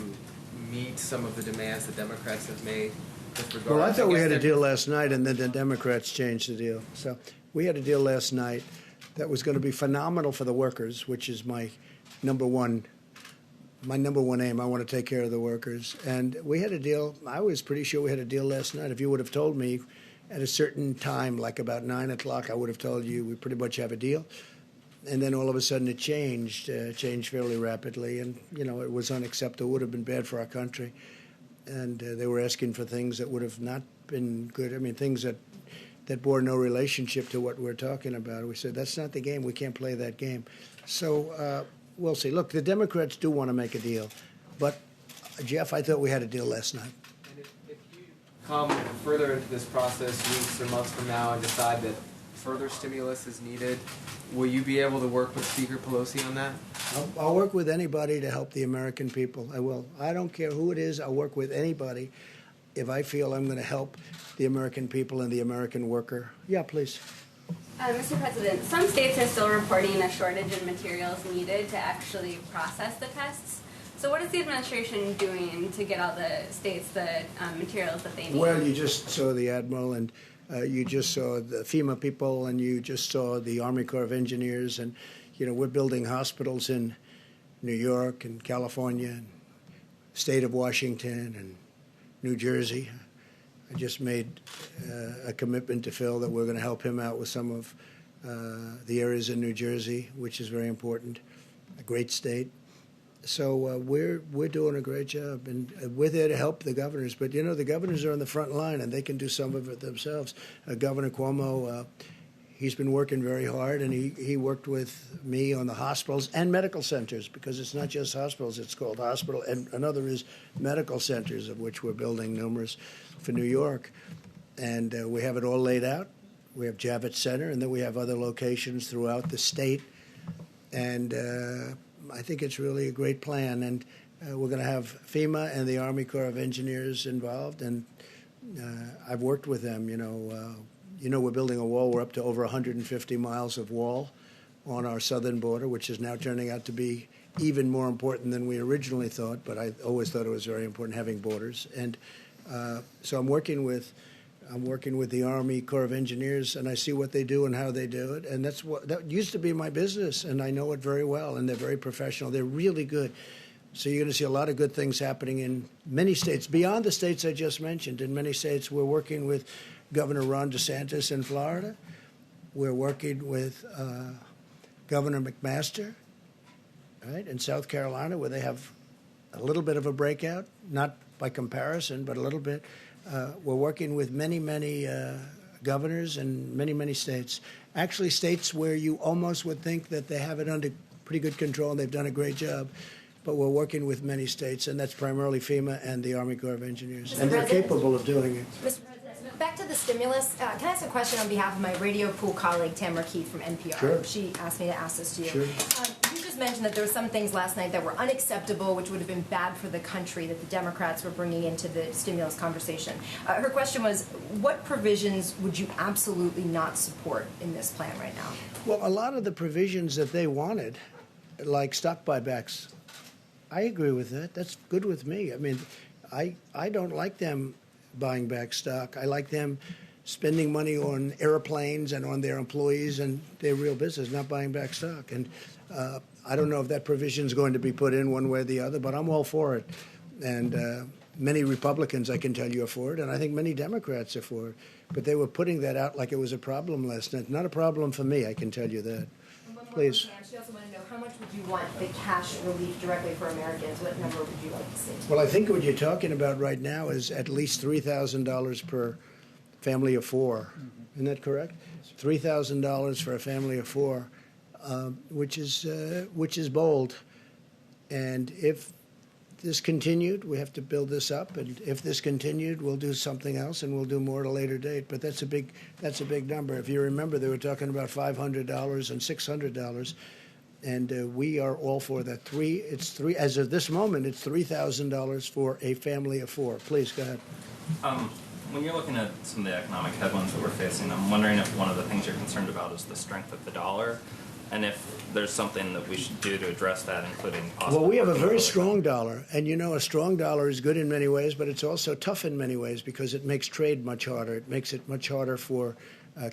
meet some of the demands the Democrats have made with regard? Well, I thought we had a deal last night, and then the Democrats changed the deal. So we had a deal last night. that was going to be phenomenal for the workers, which is my number one aim. I want to take care of the workers. And we had a deal. I was pretty sure we had a deal last night. If you would have told me at a certain time, like about 9 o'clock, I would have told you we pretty much have a deal. And then all of a sudden it changed fairly rapidly. And, you know, it was unacceptable. It would have been bad for our country. And they were asking for things that would have not been good. I mean, things that bore no relationship to what we're talking about. We said, that's not the game. We can't play that game. So we'll see. Look, the Democrats do want to make a deal. But, Jeff, I thought we had a deal last night. And if you come further into this process weeks or months from now and decide that further stimulus is needed, will you be able to work with Speaker Pelosi on that? I'll work with anybody to help the American people. I will. I don't care who it is. I'll work with anybody if I feel I'm going to help the American people and the American worker. Yeah, please. Mr. President, some states are still reporting a shortage in materials needed to actually process the tests. So what is the administration doing to get all the states the materials that they need? Well, you just saw the Admiral, and you just saw the FEMA people, and you just saw the Army Corps of Engineers, and, you know, we're building hospitals in New York and California and state of Washington and New Jersey. I just made a commitment to Phil that we're going to help him out with some of the areas in New Jersey, which is very important, a great state. So we're doing a great job, and we're there to help the governors. But, you know, the governors are on the front line, and they can do some of it themselves. Governor Cuomo, he's been working very hard, and he worked with me on the hospitals and medical centers, because it's not just hospitals, it's called hospital. And another is medical centers, of which we're building numerous for New York. And we have it all laid out. We have Javits Center, and then we have other locations throughout the state. And I think it's really a great plan. And we're going to have FEMA and the Army Corps of Engineers involved. And I've worked with them, you know, we're building a wall. We're up to over 150 miles of wall on our southern border, which is now turning out to be even more important than we originally thought. But I always thought it was very important having borders. And so I'm working with the Army Corps of Engineers, and I see what they do and how they do it. And that used to be my business, and I know it very well. And they're very professional. They're really good. So you're going to see a lot of good things happening in many states, beyond the states I just mentioned. In many states, we're working with Governor Ron DeSantis in Florida. We're working with Governor McMaster, right, in South Carolina, where they have a little bit of a breakout, not by comparison, but a little bit. We're working with many, many governors in many, many states. Actually, states where you almost would think that they have it under pretty good control and they've done a great job. But we're working with many states, and that's primarily FEMA and the Army Corps of Engineers. And they're capable of doing it. Mr. President, back to the stimulus. Can I ask a question on behalf of my radio pool colleague, Tamara Keith from NPR? Sure. She asked me to ask this to you. Sure. You just mentioned that there were some things last night that were unacceptable, which would have been bad for the country, that the Democrats were bringing into the stimulus conversation. Her question was, what provisions would you absolutely not support in this plan right now? Well, a lot of the provisions that they wanted, like stock buybacks, I agree with that. That's good with me. I mean, I don't like them buying back stock. I like them spending money on airplanes and on their employees and their real business, not buying back stock. And I don't know if that provision is going to be put in one way or the other, but I'm all for it. And many Republicans, I can tell you, are for it, and I think many Democrats are for it. But they were putting that out like it was a problem last night. Not a problem for me, I can tell you that. Please. She also wanted to know, how much would you want the cash relief directly for Americans? What number would you like to see? Well, I think what you're talking about right now is at least $3,000 per family of four. Isn't that correct? $3,000 for a family of four, which is bold. And if this continued, we have to build this up. And if this continued, we'll do something else, and we'll do more at a later date. But that's a big number. If you remember, they were talking about $500 and $600, and we are all for that. As of this moment, it's $3,000 for a family of four. Please go ahead. When you're looking at some of the economic headwinds that we're facing, I'm wondering if one of the things you're concerned about is the strength of the dollar, and if there's something that we should do to address that, including possibly... Well, we have a very strong dollar, and you know, a strong dollar is good in many ways, but it's also tough in many ways because it makes trade much harder. It makes it much harder for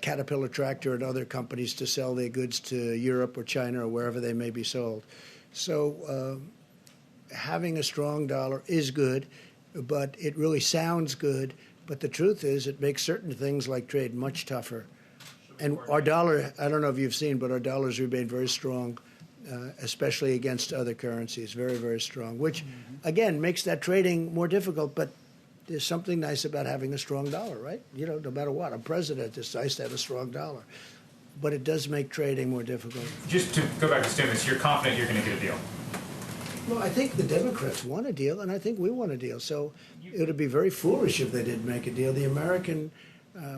Caterpillar Tractor and other companies to sell their goods to Europe or China or wherever they may be sold. So having a strong dollar is good, but it really sounds good. But the truth is it makes certain things like trade much tougher. And our dollar, I don't know if you've seen, but our dollars remain very strong, especially against other currencies, very, very strong, which, again, makes that trading more difficult. But there's something nice about having a strong dollar, right? You know, no matter what. I'm president, it's nice to have a strong dollar. But it does make trading more difficult. Just to go back to stimulus, you're confident you're going to get a deal? Well, I think the Democrats want a deal, and I think we want a deal. So it would be very foolish if they didn't make a deal. The American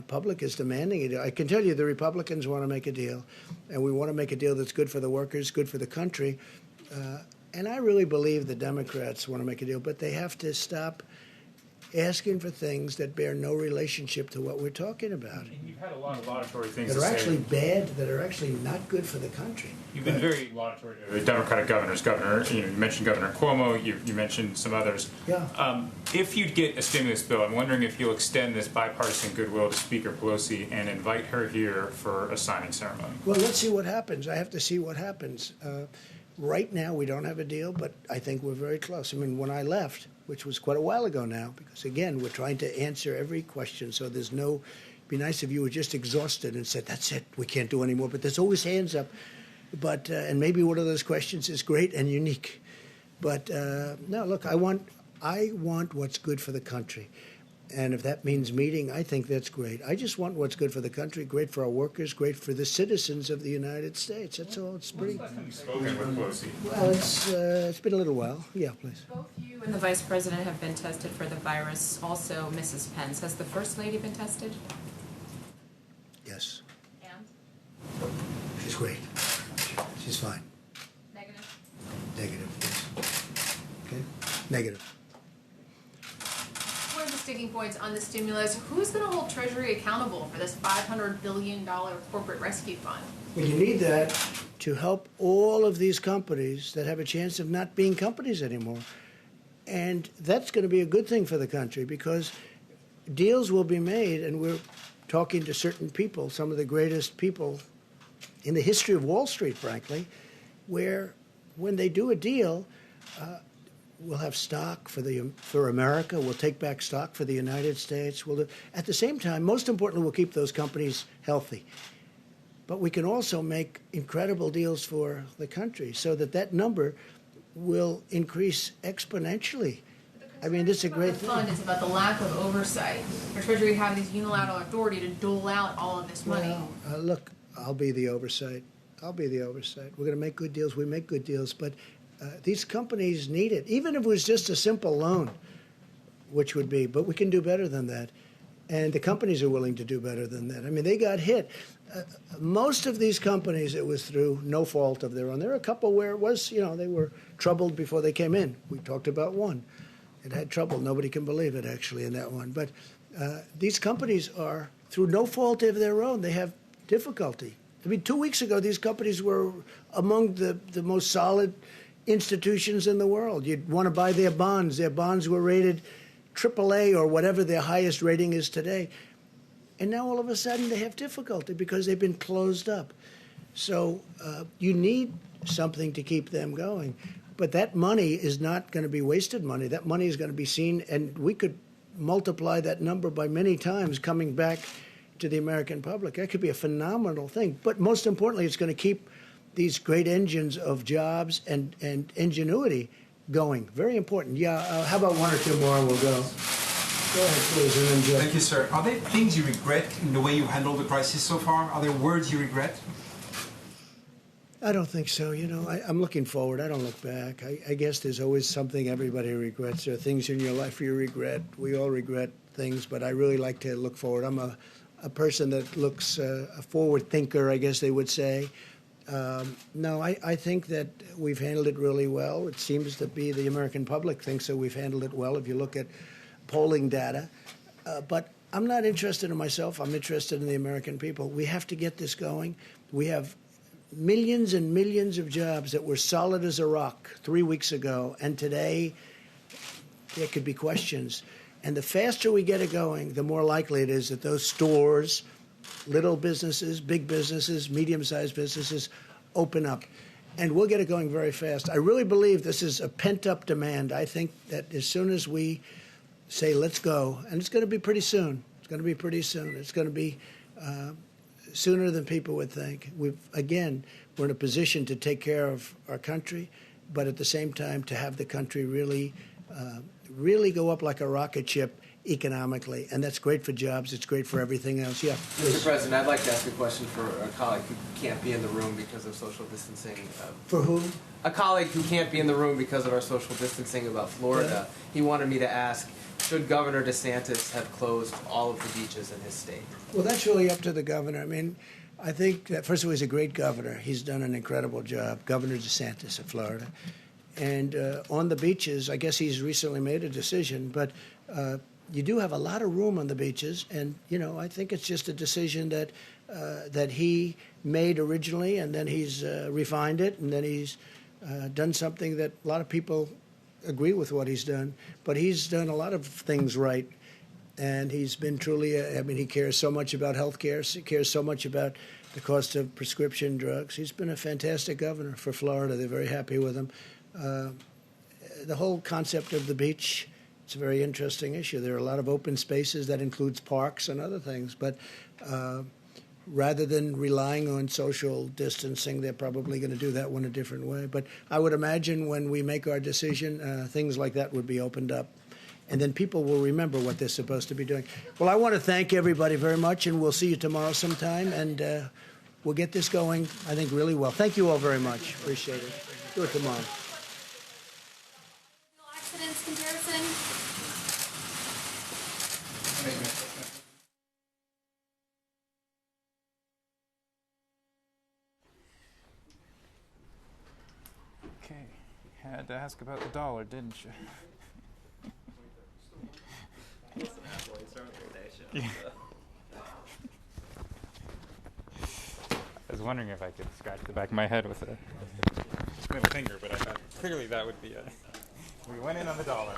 public is demanding a deal. I can tell you the Republicans want to make a deal, and we want to make a deal that's good for the workers, good for the country. And I really believe the Democrats want to make a deal, but they have to stop asking for things that bear no relationship to what we're talking about. And you've had a lot of laudatory things that to are say. actually bad, that are actually not good for the country. You've been very laudatory to the Democratic governors. You mentioned Governor Cuomo. You mentioned some others. Yeah. If you'd get a stimulus bill, I'm wondering if you'll extend this bipartisan goodwill to Speaker Pelosi and invite her here for a signing ceremony. Well, let's see what happens. I have to see what happens. Right now, we don't have a deal, but I think we're very close. I mean, when I left, which was quite a while ago now, because, again, we're trying to answer every question, so there's no, it'd be nice if you were just exhausted and said, that's it, we can't do anymore, but there's always hands up. But, and maybe one of those questions is great and unique. But, no, look, I want what's good for the country. And if that means meeting, I think that's great. I just want what's good for the country, great for our workers, great for the citizens of the United States. That's all. It's pretty. Spoken with Pelosi. Well, it's been a little while. Yeah, please. Both you and the Vice President have been tested for the virus. Also, Mrs. Pence. Has the First Lady been tested? Yes. And? She's great. She's fine. Negative? Negative, yes. Okay? Negative. One of the sticking points on the stimulus, who's going to hold Treasury accountable for this $500 billion corporate rescue fund? Well, you need that to help all of these companies that have a chance of not being companies anymore. And that's going to be a good thing for the country because deals will be made, and we're talking to certain people, some of the greatest people in the history of Wall Street, frankly, where when they do a deal, we'll have stock for America. We'll take back stock for the United States. At the same time, most importantly, we'll keep those companies healthy. But we can also make incredible deals for the country so that number will increase exponentially. I mean, this is a great thing. The fund is about the lack of oversight. For Treasury having this unilateral authority to dole out all of this money. Well, look, I'll be the oversight. We're going to make good deals. We make good deals, but these companies need it, even if it was just a simple loan, which would be, but we can do better than that. And the companies are willing to do better than that. I mean, they got hit. Most of these companies, it was through no fault of their own. There are a couple where it was, they were troubled before they came in. We talked about one. It had trouble. Nobody can believe it, actually, in that one. But these companies are, through no fault of their own, they have difficulty. I mean, 2 weeks ago, these companies were among the most solid institutions in the world. You'd want to buy their bonds. Their bonds were rated AAA or whatever their highest rating is today. And now all of a sudden they have difficulty because they've been closed up. So you need something to keep them going. But that money is not going to be wasted money. That money is going to be seen, and we could multiply that number by many times coming back to the American public. That could be a phenomenal thing. But most importantly, it's going to keep these great engines of jobs and ingenuity going. Very important. Yeah, how about one or two more and we'll go. Go ahead, please. And then Jeff. Thank you, sir. Are there things you regret in the way you handled the crisis so far? Are there words you regret? I don't think so. I'm looking forward. I don't look back. I guess there's always something everybody regrets. There are things in your life you regret. We all regret things, but I really like to look forward. I'm a person that looks a forward thinker, I guess they would say. No, I think that we've handled it really well. It seems to be the American public thinks that we've handled it well if you look at polling data. But I'm not interested in myself. I'm interested in the American people. We have to get this going. We have millions and millions of jobs that were solid as a rock 3 weeks ago, and today there could be questions. And the faster we get it going, the more likely it is that those stores little businesses, big businesses, medium-sized businesses open up. And we'll get it going very fast. I really believe this is a pent-up demand. I think that as soon as we say, let's go, and it's going to be pretty soon. It's going to be pretty soon. It's going to be sooner than people would think. We're in a position to take care of our country, but at the same time to have the country really go up like a rocket ship economically, and that's great for jobs. It's great for everything else. Yeah. Mr. President, I'd like to ask a question for a colleague who can't be in the room because of social distancing. For whom? A colleague who can't be in the room because of our social distancing about Florida. He wanted me to ask, should Governor DeSantis have closed all of the beaches in his state? Well, that's really up to the governor. I mean, I think that, first of all, he's a great governor. He's done an incredible job, Governor DeSantis of Florida. And on the beaches, I guess he's recently made a decision, but you do have a lot of room on the beaches, and I think it's just a decision that he made originally, and then he's refined it, and then he's done something that a lot of people agree with what he's done. But he's done a lot of things right, and he's been truly. He cares so much about health care. He cares so much about the cost of prescription drugs. He's been a fantastic governor for Florida. They're very happy with him. The whole concept of the beach. It's a very interesting issue. There are a lot of open spaces that includes parks and other things, but rather than relying on social distancing, they're probably going to do that one a different way. But I would imagine when we make our decision, things like that would be opened up, and then people will remember what they're supposed to be doing. Well, I want to thank everybody very much, and we'll see you tomorrow sometime, and we'll get this going, I think, really well. Thank you all very much. Appreciate it. Do it tomorrow. Accidents comparison. Okay, had to ask about the dollar, didn't you? Yeah. I was wondering if I could scratch the back of my head with a finger, but I thought clearly that would be we went in on the dollar.